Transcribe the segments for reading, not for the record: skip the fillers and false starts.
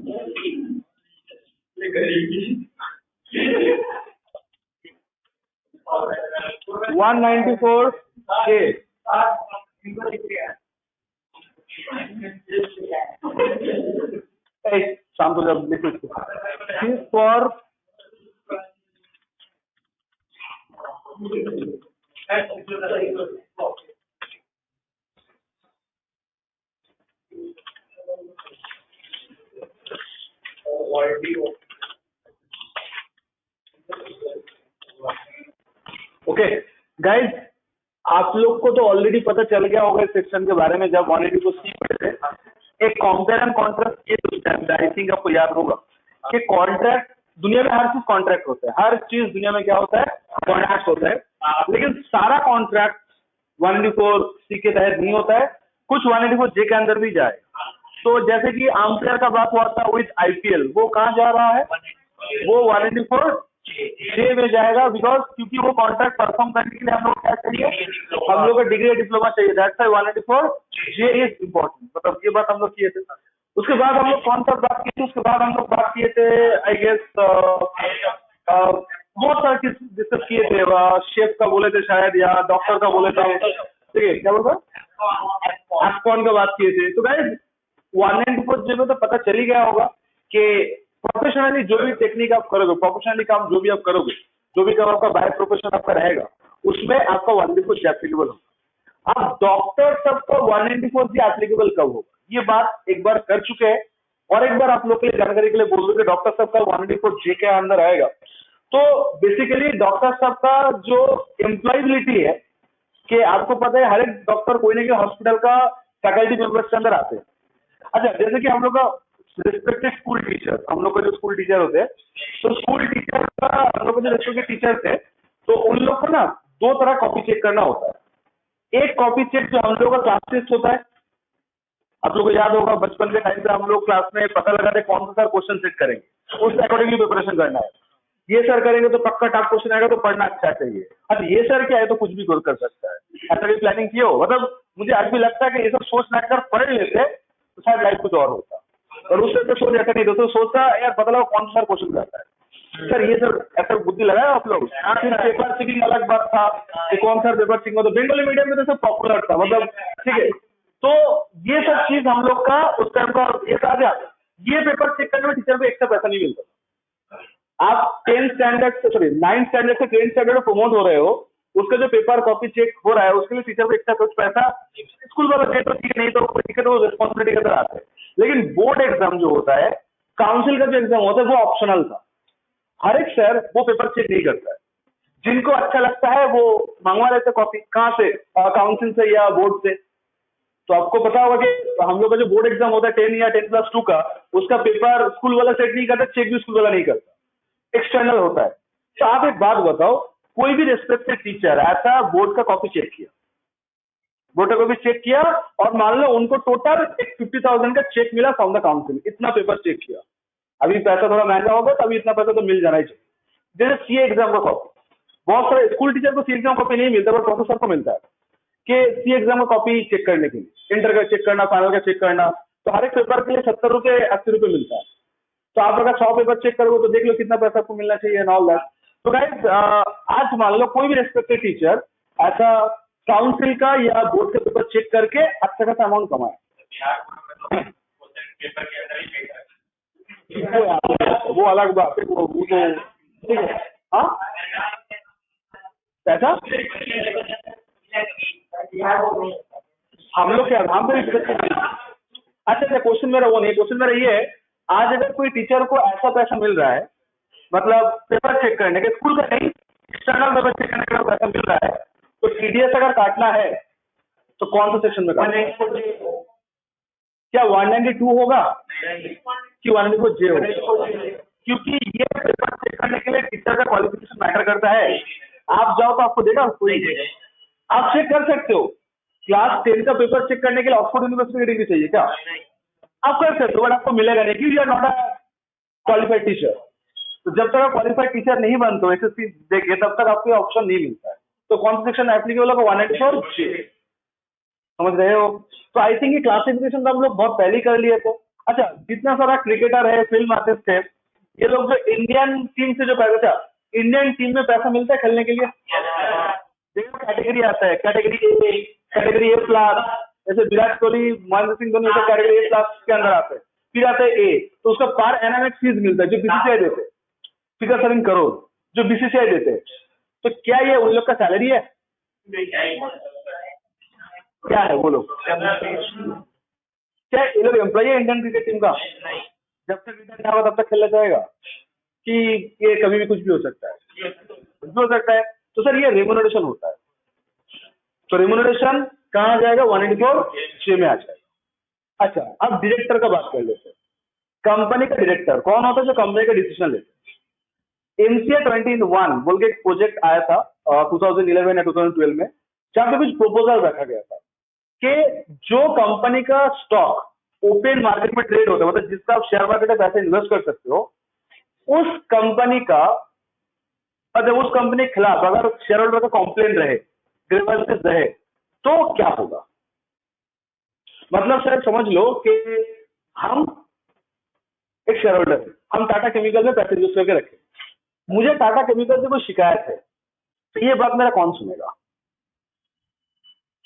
$194K। शाम को जब लिखो फॉर ओके गाइज, आप लोग को तो ऑलरेडी पता चल गया होगा इस सेक्शन के बारे में। जब 184C पढ़े थे, एक कंपेयर एंड कॉन्ट्रैक्ट ये उस टाइम पे आई थिंक आपको याद होगा कि कॉन्ट्रैक्ट, दुनिया में हर चीज कॉन्ट्रैक्ट होता है, हर चीज दुनिया में क्या होता है, कॉन्ट्रैक्ट होता है। लेकिन सारा कॉन्ट्रैक्ट 184C के तहत नहीं होता है, कुछ 184J के अंदर भी जाए। तो जैसे कि आमप्लेयर का बात हुआ था विद IPL, वो कहाँ जा रहा है, वो 184J में जाएगा, बिकॉज क्योंकि वो कॉन्ट्रैक्ट परफॉर्म करने के लिए हम लोग क्या चाहिए, हम लोग का डिग्री डिप्लोमा चाहिए। That's why 184J is important. मतलब ये बात हम लोग किए थे। उसके बाद हम लोग कौन सा बात किए थे, उसके बाद हम लोग बात किए थे आई गेस बहुत सारे डिस्कस किए थे। शेफ का बोले थे शायद, या डॉक्टर का बोले थे, ठीक है, क्या बोलता एफकॉन का बात किए थे। तो गाइस 194J में तो पता चल ही गया होगा कि प्रोफेशनली जो भी टेक्निक आप करोगे, प्रोफेशनली काम जो भी आप करोगे, जो भी काम आपका बाय प्रोफेशन आपका रहेगा, उसमें आपका 194J एप्लीकेबल होगा। अब डॉक्टर सबको 194J एप्लीकेबल कब होगा, ये बात एक बार कर चुके हैं, और एक बार आप लोग के लिए जानकारी के लिए बोल दो कि डॉक्टर साहब का 194J के अंदर आएगा। तो बेसिकली डॉक्टर साहब का जो एम्प्लॉयबिलिटी है, कि आपको पता है हर एक डॉक्टर कोई ना कोई हॉस्पिटल का फैकल्टी मेंबर्स के अंदर आते हैं। अच्छा, जैसे कि हम लोग का रिस्पेक्टेड स्कूल टीचर, हम लोग का जो स्कूल टीचर होते हैं, तो स्कूल टीचर का हम लोग जो रिस्पेक्टेड टीचर थे, तो उन लोग को ना दो तरह कॉपी चेक करना होता है। एक कॉपी चेक जो हम लोग का क्लास टेस्ट होता है, आप लोग को याद होगा बचपन के टाइम से हम लोग क्लास में पता लगाते कौन सा सर क्वेश्चन सेट करेंगे, उस अकॉर्डिंगली प्रिपरेशन करना है। ये सर करेंगे तो पक्का टफ क्वेश्चन आएगा, तो पढ़ना अच्छा चाहिए। अच्छा, ये सर क्या है तो कुछ भी कर सकता है, ऐसा भी प्लानिंग किए हो। मतलब मुझे आज भी लगता है कि ये सब सोच ना कर पढ़ लेते तो शायद लाइफ कुछ और होता, और उससे तो सोच ऐसा नहीं, दोस्तों सोचता यार पता लगा कौन सा क्वेश्चन करता है सर, ये सर ऐसा बुद्धि लगाया आप लोग। फिर पेपर चेकिंग अलग बात था कि कौन सा पेपर चेकिंग, तो बेंगोली मीडियम में तो सब पॉपुलर था, मतलब ठीक है। तो ये सब चीज हम लोग का उस टाइम का ये था। ये पेपर चेक करने में टीचर को एक्स्ट्रा पैसा नहीं मिलता। आप 10th स्टैंडर्ड से, सॉरी 9th स्टैंडर्ड से 10th स्टैंडर्ड में प्रमोट हो रहे हो, उसका जो पेपर कॉपी चेक हो रहा है उसके लिए टीचर को एक्स्ट्रा कुछ पैसा स्कूल वाला दे तो ठीक, नहीं तो ठीक है, तो रिस्पॉन्सिबिलिटी के अंदर आता है। लेकिन बोर्ड एग्जाम जो होता है, काउंसिल का जो एग्जाम होता है, वो ऑप्शनल था। हर एक सर वो पेपर चेक नहीं करता है, जिनको अच्छा लगता है वो मंगवा लेते कॉपी। कहाँ से, काउंसिल से या बोर्ड से। तो आपको पता होगा कि हम लोग का जो बोर्ड एग्जाम होता है 10 या 10+2 का, उसका पेपर स्कूल वाला सेट नहीं करता, चेक भी स्कूल वाला नहीं करता, एक्सटर्नल होता है। तो आप एक बात बताओ, कोई भी रिस्पेक्टेड टीचर ऐसा बोर्ड का कॉपी चेक किया, बोर्ड का कॉपी चेक किया, और मान लो उनको टोटल 50,000 का चेक मिला फ्रॉम द काउंसिल, इतना पेपर चेक किया। अभी पैसा थोड़ा महंगा होगा तो अभी इतना पैसा तो मिल जाना ही चाहिए। जैसे सीए एग्जाम का कॉपी, बहुत सारे स्कूल टीचर को सीए एग्जाम कॉपी नहीं मिलता, बट प्रोफेसर को मिलता है कि सीए एग्जाम का कॉपी चेक करने के लिए, इंटर का चेक करना, फाइनल का चेक करना, तो हर एक पेपर के लिए 70 रुपए 80 रुपए मिलता है। तो आप अगर 100 पेपर चेक करोगे तो देख लो कितना पैसा आपको मिलना चाहिए एंड ऑल दैट। तो गाइस आज मान लो कोई भी रेस्पेक्टेड टीचर ऐसा काउंसिल का या बोर्ड का पेपर चेक करके अच्छा खासा अमाउंट कमाए, वो अलग बात है, वो तो ठीक है। हाँ पैसा हम लोग क्या, हम तो अच्छा, क्वेश्चन मेरा वो नहीं, क्वेश्चन मेरा ये है, आज अगर कोई टीचर को ऐसा पैसा मिल रहा है, मतलब पेपर चेक करने के, स्कूल का नहीं, एक्सटर्नल पेपर चेक करने का पैसा मिल रहा है, तो टीडीएस अगर काटना है तो कौन सा सेक्शन में काटना? क्या 192 होगा कि 194J होगा? क्योंकि ये पेपर चेक करने के लिए टीचर का क्वालिफिकेशन मैटर करता है। आप जाओ तो आपको देगा, कोई आप चेक कर सकते हो। क्लास 10 का पेपर चेक करने के लिए ऑक्सफोर्ड यूनिवर्सिटी की डिग्री चाहिए क्या? आप कर सकते हो, बट आपको मिलेगा नहीं, क्योंकि you are not a qualified teacher. तो जब तक आप क्वालिफाइड टीचर नहीं बनते हो, एसएससी देखिए, तब तक आपको ऑप्शन नहीं मिलता है। तो कौन सा सेक्शन एप्लीकेबल होगा? 194J, समझ रहे हो? तो आई थिंक ये क्लासिफिकेशन तो हम लोग बहुत पहले कर लिए थे, अच्छा, जितना सारा क्रिकेटर है, फिल्म आर्टिस्ट है, ये लोग जो इंडियन टीम से जो पैसा, इंडियन टीम में पैसा मिलता है खेलने के लिए? देखो कैटेगरी आता है, कैटेगरी ए प्लस, जैसे विराट कोहली, महेंद्र सिंह धोनी तो कैटेगरी ए प्लस के अंदर आते हैं। फिर आता है ए, तो उसका पर एनम फीस मिलता है जो बीसीसीआई देते हैं, 7 करोड़ जो बीसीसीआई देते हैं। तो क्या ये उन लोग का सैलरी है? क्या है बोलो? क्या ये लोग एम्प्लॉय है इंडियन क्रिकेट टीम का? जब तक रिटायर ना होगा तब तक खेलना चाहेगा कि ये कभी भी कुछ भी हो सकता है? कुछ भी हो सकता है। तो सर ये रेम्यूनरेशन होता है। तो रेम्यूनरेशन कहाँ जाएगा? 184 में आ जाएगा। अच्छा, अब डायरेक्टर का बात कर लेते हैं। कंपनी का डायरेक्टर कौन होता है? जो कंपनी का डिसीजन लेते हैं। एमसीए 21 बोल के एक प्रोजेक्ट आया था 2011 या 2012 में, जहां पे कुछ प्रपोजल रखा गया था कि जो कंपनी का स्टॉक ओपन मार्केट में ट्रेड होता है, मतलब जिसका आप शेयर मार्केट में पैसे इन्वेस्ट कर सकते हो, उस कंपनी का, मतलब उस कंपनी के खिलाफ अगर शेयर होल्डर का कंप्लेन रहे, ग्रीवेंसेस रहे, तो क्या होगा? मतलब सर समझ लो कि हम एक शेयर होल्डर, हम टाटा केमिकल में पैसे इन्वेस्ट करके रखे, मुझे टाटा केमिकल से कोई शिकायत है, तो ये बात मेरा कौन सुनेगा?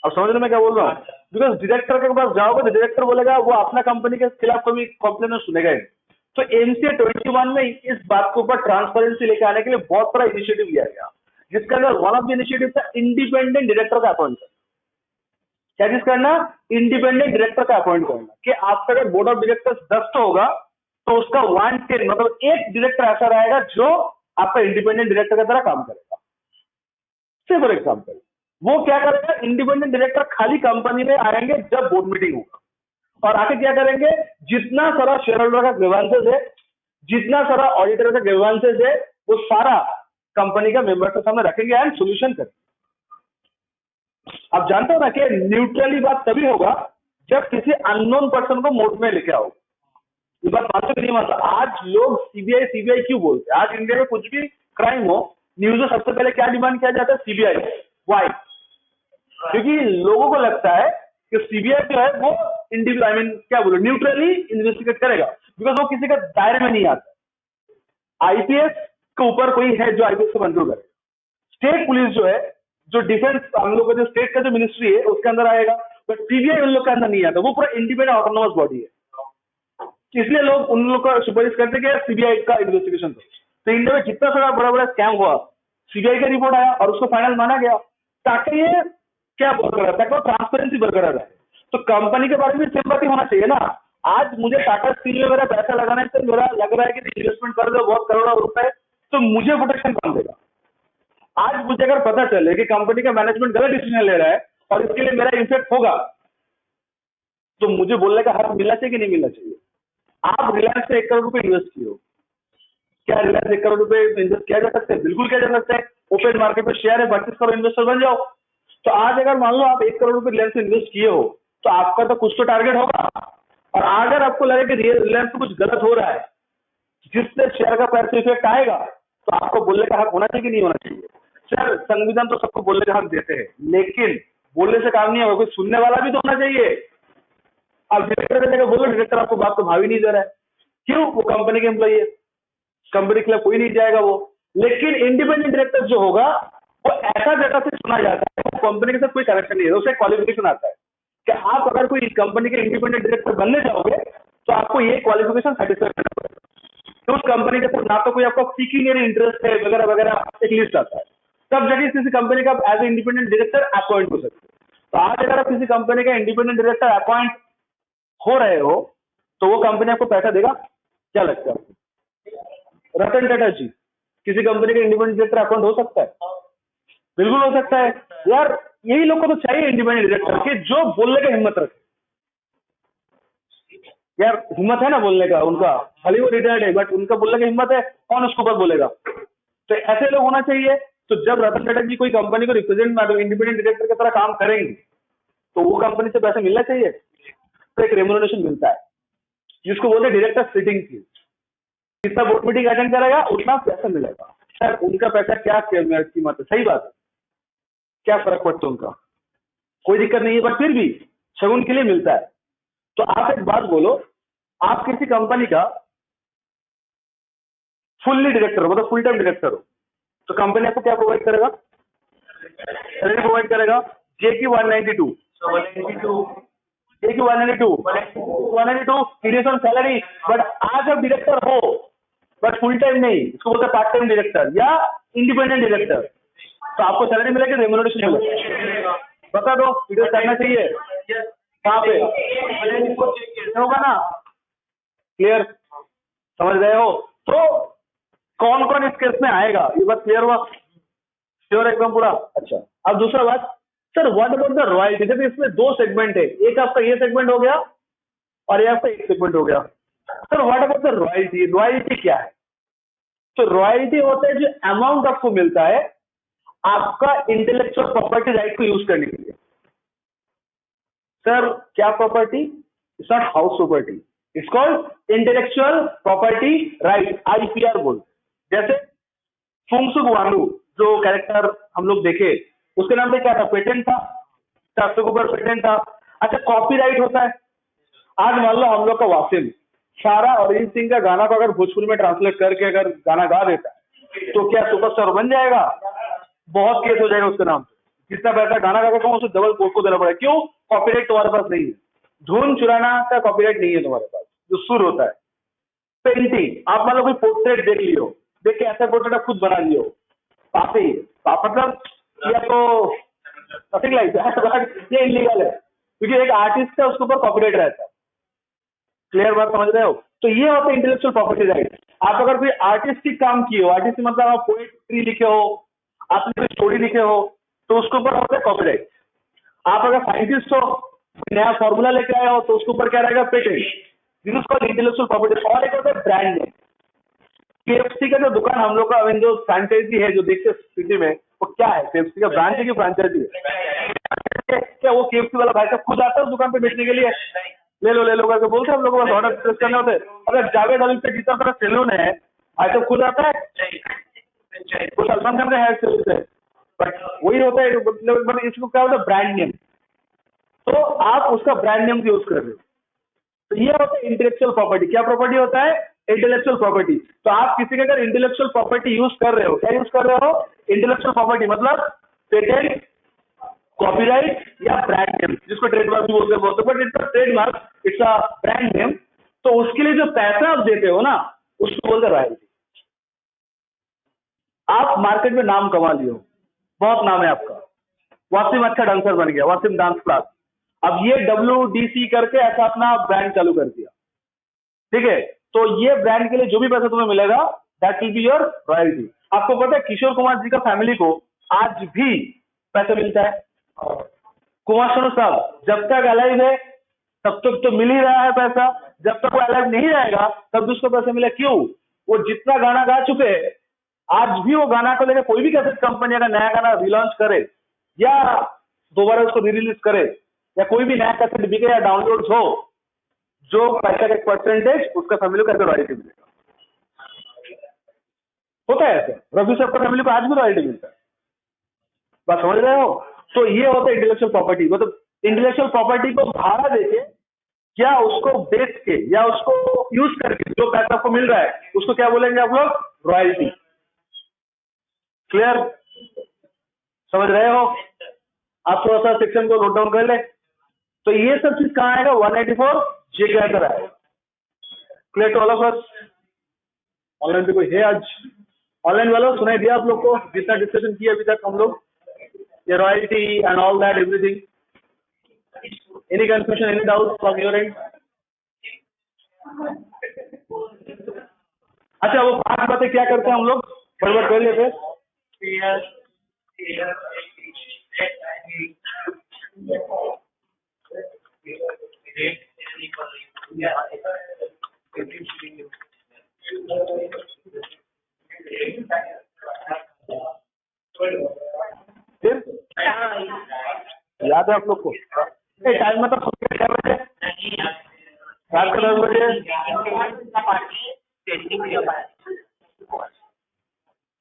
अब समझ रहे मैं क्या बोल रहा हूँ? बिकॉज डायरेक्टर के पास जाओगे तो डायरेक्टर बोलेगा वो अपना कंपनी के खिलाफ कोई कंप्लेन सुनेगा ही। तो एमसीए 21 में इस बात के ऊपर ट्रांसपेरेंसी लेके आने के लिए बहुत बड़ा इनिशिएटिव लिया गया, जिसके अंदर वन ऑफ द इनिशिएटिव था इंडिपेंडेंट डायरेक्टर का अपॉइंट करना। क्या चीज करना? इंडिपेंडेंट डायरेक्टर का अपॉइंट करना कि आपका अगर बोर्ड ऑफ डायरेक्टर्स 10 होगा तो उसका 110 मतलब एक डायरेक्टर ऐसा रहेगा जो आपका इंडिपेंडेंट डायरेक्टर की तरह काम करेगा। से फॉर एग्जाम्पल वो क्या करेगा? इंडिपेंडेंट डायरेक्टर खाली कंपनी में आएंगे जब बोर्ड मीटिंग होगा, और आके क्या करेंगे? जितना सारा शेयर होल्डर का ग्रीवेंसेस है, जितना सारा ऑडिटर का ग्रीवेंसेस है, वो सारा कंपनी का मेंबर के सामने रखेंगे एंड सोल्यूशन करेंगे। आप जानते हो ना कि न्यूट्रली बात तभी होगा जब किसी अननोन पर्सन को मोड में लेके आओ। ये बात मानते कि नहीं मानते? आज लोग सीबीआई सीबीआई क्यों बोलते हैं? आज इंडिया में कुछ भी क्राइम हो, न्यूज में सबसे पहले क्या डिमांड किया जाता है? सीबीआई। वाई? क्योंकि लोगों को लगता है कि सीबीआई जो है वो इंडिविजुअल, आई मीन क्या बोलो, न्यूट्रली इन्वेस्टिगेट करेगा, बिकॉज वो किसी का दायरे में नहीं आता। आईपीएस के ऊपर कोई है जो आईपीएस को कंट्रोल करे। स्टेट पुलिस जो है, जो डिफेंस, हम लोग का जो स्टेट का जो मिनिस्ट्री है उसके अंदर आएगा, बट सीबीआई उन लोग के अंदर नहीं आता। वो पूरा इंडिपेंडेंट ऑटोनोमस बॉडी है, इसलिए लोग उन लोग का सुपारिश करते हैं कि सीबीआई का इन्वेस्टिगेशन। तो इंडिया में जितना सारा बड़ा बड़ा स्कैम हुआ, सीबीआई का रिपोर्ट आया और उसको फाइनल माना गया, ताकि ये क्या बरकरार, ताकि ट्रांसपेरेंसी बरकरार है। तो कंपनी के बारे में सिंपैथी होना चाहिए ना। आज मुझे टाटा स्टील में मेरा पैसा लगाने से मेरा लग रहा है कि इन्वेस्टमेंट कर दो बहुत करोड़ों रुपए, तो मुझे प्रोटेक्शन कौन देगा? आज मुझे अगर पता चले कि कंपनी का मैनेजमेंट गलत डिसीजन ले रहा है और इसके लिए मेरा इफेक्ट होगा, तो मुझे बोलने का हक मिलना चाहिए कि नहीं मिलना चाहिए? आप रिलायंस से 1 करोड़ रुपए इन्वेस्ट किए हो, क्या रिलायंस 1 करोड़ रुपए इन्वेस्ट किया जा सकता है? बिल्कुल किया जा सकता है। ओपन मार्केट में शेयर है, 32 करोड़ इन्वेस्टर बन जाओ। तो आज अगर मान लो आप 1 करोड़ रुपए रिलायंस से इन्वेस्ट किए हो, तो आपका तो कुछ तो टारगेट होगा, और अगर आपको लगे कि रिलायंस में कुछ गलत हो रहा है जिससे शेयर का प्राइस इफेक्ट आएगा, तो आपको बोलने का हक होना चाहिए कि नहीं होना चाहिए? सर संविधान तो सबको बोलने का हक देते हैं, लेकिन बोलने से काम नहीं होगा, कोई सुनने वाला भी तो होना चाहिए। अब डायरेक्टर की जगह बोलो, डायरेक्टर आपको बात को भावी नहीं दे रहा है, क्यों? वो कंपनी के एम्प्लॉई है, कंपनी के खिलाफ कोई नहीं जाएगा वो। लेकिन इंडिपेंडेंट डायरेक्टर जो होगा वो ऐसा जगह से चुना जाता है, वो कंपनी के साथ कोई कनेक्शन नहीं है, उसे क्वालिफिकेशन आता है कि आप अगर कोई कंपनी के इंडिपेंडेंट डायरेक्टर बनने जाओगे तो आपको ये क्वालिफिकेशन सेटिस्फाई करना पड़ेगा। तो उस कंपनी के साथ ना तो कोई आपका पिक्यूनियरी इंटरेस्ट है वगैरह वगैरह, एक लिस्ट आता है, तब जाके किसी कंपनी का as a independent director appoint हो सकते हैं। तो आज अगर आप किसी कंपनी का इंडिपेंडेंट डायरेक्टर अपॉइंट हो रहे हो तो वो कंपनी आपको पैसा देगा? क्या लगता है आपको? रतन टाटा जी किसी कंपनी का इंडिपेंडेंट डायरेक्टर अपॉइंट हो सकता है? बिल्कुल हो सकता है यार। यही लोग को तो चाहिए इंडिपेंडेंट डायरेक्टर के जो बोलने का हिम्मत रखे। यार हिम्मत है ना बोलने का उनका, भले वो रिटायर्ड है बट उनका बोलने का हिम्मत है, कौन उसके ऊपर बोलेगा? तो ऐसे लोग होना चाहिए। तो जब रतन टाटा जी कोई कंपनी को रिप्रेजेंट इंडिपेंडेंट डायरेक्टर की तरह काम करेंगे तो वो कंपनी से पैसा मिलना चाहिए, तो एक रेम्यूनरेशन मिलता है जिसको बोलते हैं डायरेक्टर सिटिंग फीस। जितना बोर्ड मीटिंग अटेंड करेगा उतना पैसा मिलेगा। सर उनका पैसा क्या कीमत है? सही बात है, क्या फर्क पड़ता है उनका? कोई दिक्कत नहीं है, बट फिर भी शगुन के लिए मिलता है। तो आप एक बात बोलो, आप किसी कंपनी का फुल्ली डायरेक्टर हो, मतलब फुल टाइम डायरेक्टर हो, तो कंपनी आपको क्या प्रोवाइड करेगा? सैलरी प्रोवाइड करेगा JQ 192, JQ 192 series on salary. But आज आप डायरेक्टर हो बट फुल टाइम नहीं, इसको बोलते हैं पार्ट टाइम डायरेक्टर या इंडिपेंडेंट डायरेक्टर, तो आपको सैलरी मिलेगी, रेम्यूनरेशन मिलेगा। बता दो वीडियो करना चाहिए कहाँ पे होगा ना? क्लियर? समझ रहे हो? तो कौन कौन इस केस में आएगा, ये बात क्लियर हुआ? श्योर एकदम पूरा? अच्छा, अब दूसरा बात, sir what about the royalty? जब इसमें दो सेगमेंट है, एक आपका ये सेगमेंट हो गया और ये आपका एक सेगमेंट हो गया। Sir what about the royalty? Royalty क्या है? तो रॉयल्टी होता है जो अमाउंट आपको मिलता है आपका इंटेलेक्चुअल प्रॉपर्टी राइट को यूज करने के लिए। सर क्या property? It's not house property, it's called intellectual property right, IPR बोल। जैसे फुंगसुक वांगडू जो कैरेक्टर हम लोग देखे, उसके नाम पे क्या था? पेटेंट था, 400 के ऊपर पेटेंट था। अच्छा, कॉपीराइट होता है। आज मान लो हम लोग का वासिम सारा अरिजीत सिंह का गाना को अगर भोजपुरी में ट्रांसलेट करके अगर गाना गा देता है तो क्या सुपरस्टार बन जाएगा? बहुत केस हो जाएगा उसके नाम पे। जितना पैसा गाना गा के उसे डबल कोर्ट को देना पड़ेगा। क्यों? कॉपीराइट तुम्हारे पास नहीं है। धुन चुराना का कॉपीराइट नहीं है तुम्हारे पास, जो सुर होता है। पेंटिंग, आप मान लो कोई पोर्ट्रेट देख लियो, देख के ऐसा पोर्ट्रेट आप खुद बना लियो, पाप है ये। मतलब ये आपको नथिंग लाइक दैट, ये इलीगल है क्योंकि एक आर्टिस्ट का उसके ऊपर कॉपीराइट रहता है। क्लियर बात समझ रहे हो? तो ये होता है इंटेलेक्चुअल प्रॉपर्टी राइट। आप अगर कोई आर्टिस्टिक काम किए हो, आर्टिस्ट मतलब आप पोएट्री लिखे हो, आपने कोई स्टोरी लिखे हो, तो उसके ऊपर होता है कॉपीराइट। आप अगर साइंटिस्ट हो, नया फॉर्मूला लेके आए हो, तो उसके ऊपर क्या रहेगा? Patent. This is called intellectual property. और एक होता है ब्रांड नेम। KFC का जो दुकान हम लोग का जो फ्रेंचाइजी है जो देखते सिटी में, वो क्या है? KFC का ब्रांच है कि फ्रेंचाइजी है? क्या वो KFC वाला भाई साहब खुद आता है उस दुकान पे बेचने के लिए? ले लो करके बोलते हैं हम लोग को, बस ऑर्डर प्लेस करने होते हैं। अगर जावेद अली पे जितना बड़ा सैलून है आज तो खुद आता है, वो सलमान खान का है सैलून है, बट वही होता है। बट इसको क्या होता है? Brand name. तो आप उसका ब्रांड नेम यूज कर रहे हो, तो ये होता है इंटेलेक्चुअल प्रॉपर्टी। क्या प्रॉपर्टी होता है? Intellectual property. तो आप किसी का अगर इंटेलेक्चुअल प्रॉपर्टी यूज कर रहे हो, क्या यूज कर रहे हो? इंटेलेक्चुअल प्रॉपर्टी मतलब पेटेंट, कॉपीराइट या ब्रांड नेम, जिसको ट्रेडमार्क भी बोलते हैं, but it's a trademark, it's a brand name. तो उसके लिए जो पैसा आप देते हो ना, उसको बोलते हैं रॉयल्टी। आप मार्केट में नाम कमा लियो, बहुत नाम है आपका, वासिम अच्छा डांसर बन गया, वासिम डांस क्लास, अब ये WDC करके ऐसा अपना ब्रांड चालू कर दिया, ठीक है? तो ये ब्रांड के लिए जो भी पैसा तुम्हें मिलेगा that will be your royalty. आपको पता है किशोर कुमार जी का फैमिली को आज भी पैसा मिलता है? कुमार शानू साहब जब तक अलाइव है तब तक तो मिल ही रहा है पैसा, जब तक वो अलाइव नहीं रहेगा तब भी उसको पैसा मिला। क्यों? वो जितना गाना गा चुके हैं, आज भी वो गाना को लेकर कोई भी कैसेट कंपनी अगर नया गाना रिलॉन्च करे या दोबारा उसको री रिलीज करे या कोई भी नया कैसेट बिके या डाउनलोड हो, जो पैसा का एक परसेंटेज उसका फैमिली को रॉयल्टी मिलेगा। होता है ऐसा, रफी साहब का फैमिली को आज भी रॉयल्टी मिलता है। बात समझ रहे हो? तो ये होता है इंटेलेक्चुअल प्रॉपर्टी। मतलब इंटेलेक्चुअल प्रॉपर्टी को भाड़ा देके या उसको बेच के या उसको यूज करके जो पैसा आपको मिल रहा है उसको क्या बोलेंगे आप लोग? रॉयल्टी। क्लियर? समझ रहे हो? आप थोड़ा सा सेक्शन को नोट डाउन कर ले। तो ये सब चीज कहाँ आएगा? 184 जे के अंदर आएगा। Clear to all of us? Online पे कोई है आज? ऑनलाइन वालों सुनाई दिया आप लोग को जितना डिस्कशन किया अभी तक हम लोग, ये royalty and all that everything? Any confusion, any doubt from your and? अच्छा, वो 5 बातें क्या करते हैं हम लोग बराबर कर लेते हैं। फिर याद है आप लोग को? टाइम मतलब क्या बजे? रात के 10 बजे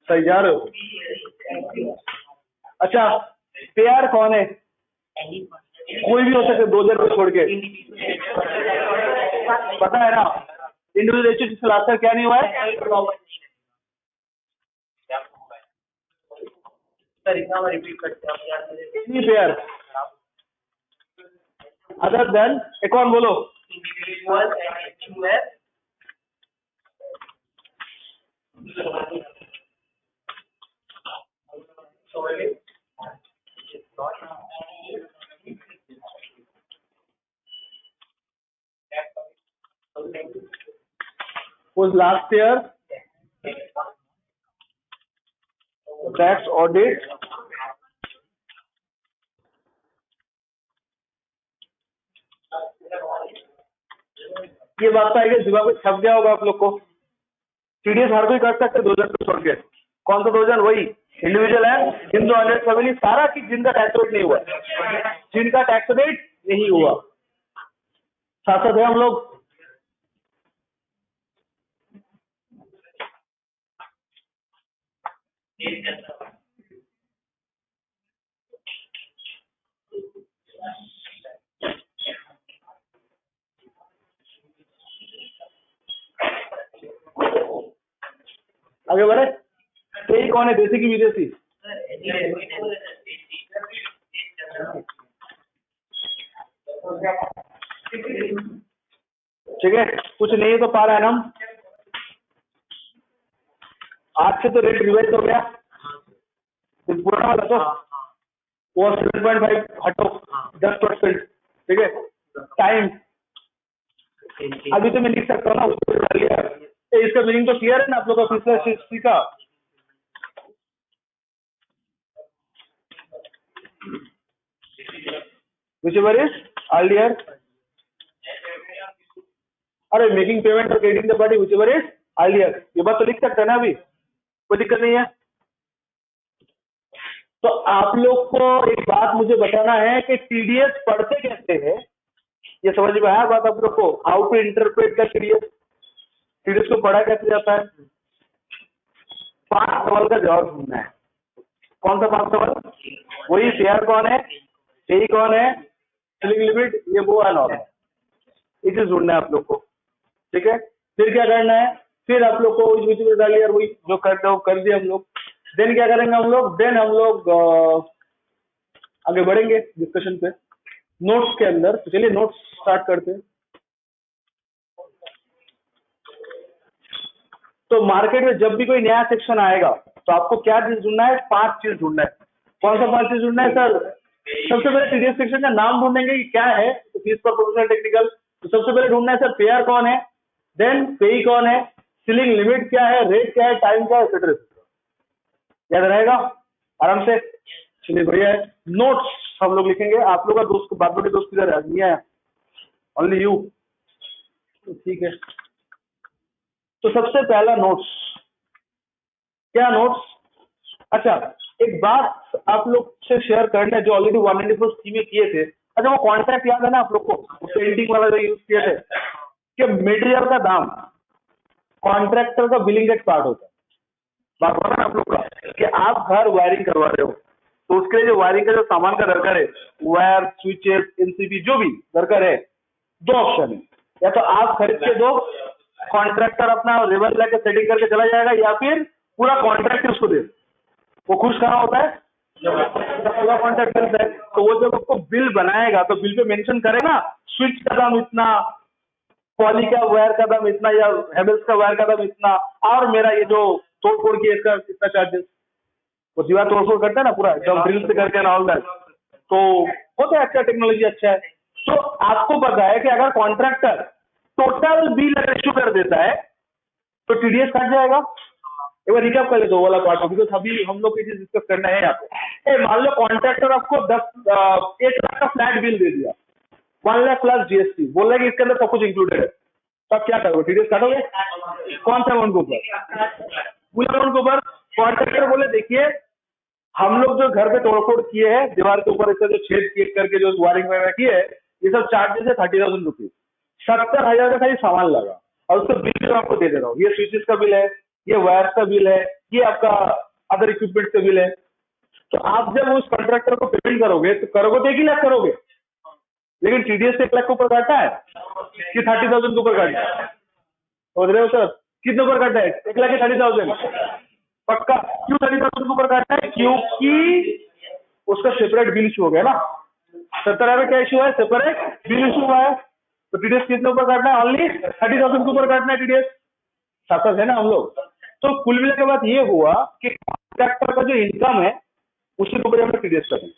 सही जा रहे हो? अच्छा, पेयर कौन है? कोई भी हो सकता है 2000 रुपये छोड़ के। पता है ना, इंडिविजुअल इश्यूज से लास्ट क्या नहीं हुआ है? रिपीट करते हैं नहीं फेयर अदर देन एक और बोलो individual and HUF sorry was last year tax audit ये बात तो आएगी दिमाग में छप गया होगा आप लोग को। टीडीएस हर कोई कर सकते हैं 2000 को छोड़ के। कौन सा 2000? वही इंडिविजुअल है, हिंदू अनरेट फैमिली, सारा की जिनका टैक्स रेट नहीं हुआ, जिनका टैक्स रेट नहीं हुआ। साथ साथ है हम लोग आगे बढ़े। यही कौन है, देसी की विदेशी? ठीक है, कुछ नहीं है तो पार है ना। आज से तो रेट रिवाइज हो गया, तो पुराना वाला तो वो 7.5 हटो 10%। ठीक है, टाइम अभी तो मैं लिख सकता हूँ ना, उसको डाल लिया। इसका मीनिंग तो क्लियर है ना आप लोगों का? पिछला हिस्ट्री का whichever is earlier, अरे मेकिंग पेमेंट और crediting the party whichever is earlier, ये बात तो लिख सकते हैं ना, अभी कोई दिक्कत नहीं है। तो आप लोग को एक बात मुझे बताना है कि टीडीएस पढ़ते कैसे है, ये समझ में आया बात आप लोग को? How to interpret the TDS, TDS को पढ़ा कैसे जाता है? 5 सवाल का जवाब ढूंढना है। कौन सा 5 सवाल? वही शेयर कौन है, यही कौन है, सेलिंग लिमिट, ये वो है नॉर्मल, ये चीज ढूंढना है आप लोग को। ठीक है, फिर क्या करना है? फिर आप लोग को यार वही जो करते हो कर दिया हम लोग। देन क्या करेंगे हम लोग? देन हम लोग आगे बढ़ेंगे डिस्कशन पे नोट्स के अंदर। तो चलिए नोट्स स्टार्ट करते हैं। तो मार्केट में जब भी कोई नया सेक्शन आएगा तो आपको क्या चीज ढूंढना है? 5 चीज ढूंढना है। कौन सा 5 चीज ढूंढना है सर? सबसे पहले टीडीएस सेक्शन का नाम ढूंढेंगे कि क्या है, तो फीस पर प्रोफेशनल टेक्निकल। तो सबसे पहले ढूंढना है सर पेयर कौन है, देन पेई कौन है, सीलिंग लिमिट क्या है, रेट क्या है, टाइम क्या है, एक्सेट्रा। याद रहेगा आराम से? चलिए बढ़िया है। नोट्स हम लोग लिखेंगे। आप लोग का दोस्त, बात बड़ी दोस्त किधर है? नहीं है, ओनली यू। तो ठीक है, तो सबसे पहला नोट्स क्या? नोट्स, अच्छा एक बात आप लोग से शेयर करना है जो ऑलरेडी 194 स्कीमें किए थे। अच्छा वो कॉन्ट्रैक्ट याद है ना आप लोग को, पेंटिंग वाला जो यूज किए थे कि मटेरियल का दाम कॉन्ट्रैक्टर का बिलिंग रेट पार्ट होता है। बात होगा ना आप लोग का कि आप घर वायरिंग करवा रहे हो तो उसके लिए जो वायरिंग का जो सामान का दरकार है, वायर, स्विचेस, एनसीबी जो भी दरकार है, 2 ऑप्शन है। या तो आप खरीद के दो, कॉन्ट्रैक्टर अपना लेबर लेके सेटिंग करके चला जाएगा, या फिर पूरा कॉन्ट्रैक्ट उसको दे। वो खुश कहाँ होता है जब पूरा कॉन्ट्रैक्ट करता है। तो वो जब आपको बिल बनाएगा तो बिल पे मेंशन करेगा स्विच का दाम इतना, पॉली का वायर का दाम इतना, या हेवेल्स का वायर का दाम इतना, और मेरा ये जो तोड़ फोड़ की इसका कितना चार्जेस। वो दीवार तोड़ फोड़ करता है ना पूरा एकदम ड्रिल से करके ना, ऑल दैट। तो होता है, अच्छा टेक्नोलॉजी अच्छा है। तो आपको पता है कि अगर कॉन्ट्रैक्टर टोटल बिल अगर इश्यू कर देता है तो टीडीएस काट जाएगा। एक बार रिकैप कर लेते हो वाला पार्ट, बिकॉज अभी हम लोग ये चीज डिस्कस करना है यहाँ पे। मान लो कॉन्ट्रैक्टर आपको 1 लाख का फ्लैट बिल दे दिया, 1 लाख प्लस जीएसटी, बोल रहा है कि इसके अंदर सब कुछ इंक्लूडेड है, तो आप क्या करोगे? टीडीएस काटोगे? कौन सा अमाउंट के ऊपर? पूरे अमाउंट के ऊपर। कॉन्ट्रैक्टर बोले देखिए हम लोग जो घर पे तोड़फोड़ किए हैं, दीवार के ऊपर इसका जो छेद करके जो वायरिंग वगैरह की है, ये सब चार्जेस है 30,000 रुपीज। 70,000 का खाली सामान लगा, और उसका बिल भी आपको दे दे रहा हूँ। ये स्विचेस का बिल है, ये वायर का बिल है, ये आपका अदर इक्विपमेंट का बिल है। तो आप जब उस कॉन्ट्रैक्टर को पेमेंट करोगे तो करोगे तो 1 ही लाख करोगे, लेकिन टीडीएस 1 लाख के ऊपर काटना है कि 30,000 के ऊपर काटना है? समझ रहे हो सर? कितने ऊपर काटना है? 1 लाख 30,000 पक्का? क्यों 30,000 के ऊपर काटना है? क्योंकि उसका सेपरेट बिल इशू हो गया ना। 70,000 में क्या इशू है? सेपरेट बिल इशू हुआ है। तो टीडीएस कितने ऊपर काटना है? ओनली 30,000 के ऊपर काटना है टीडीएस। साथ है ना हम लोग। तो कुल मिला के बात ये हुआ कि कॉन्ट्रैक्टर का जो इनकम है उसके ऊपर हमने टीडीएस कर दिया।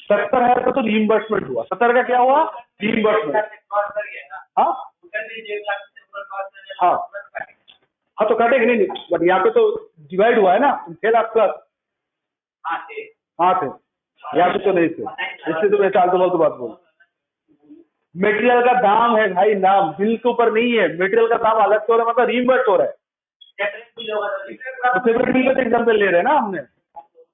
70,000 का तो रीइंबर्समेंट हुआ। 70 का क्या हुआ? रीइंबर्समेंट। हाँ हाँ हाँ, तो काटेगी नहीं, बट यहाँ पे तो डिवाइड हुआ है ना, 6 लाख प्लस। हाँ थे, यहाँ पे तो नहीं थे, इससे तो मैं चाल तो बात बोल। मेटेरियल का दाम है भाई, नाम बिल के ऊपर नहीं है। मेटेरियल का दाम अलग से हो रहा है, मतलब रीइंबर्स हो रहा है। तो सेपरेट बिल का एग्जाम्पल ले रहे हैं ना हमने।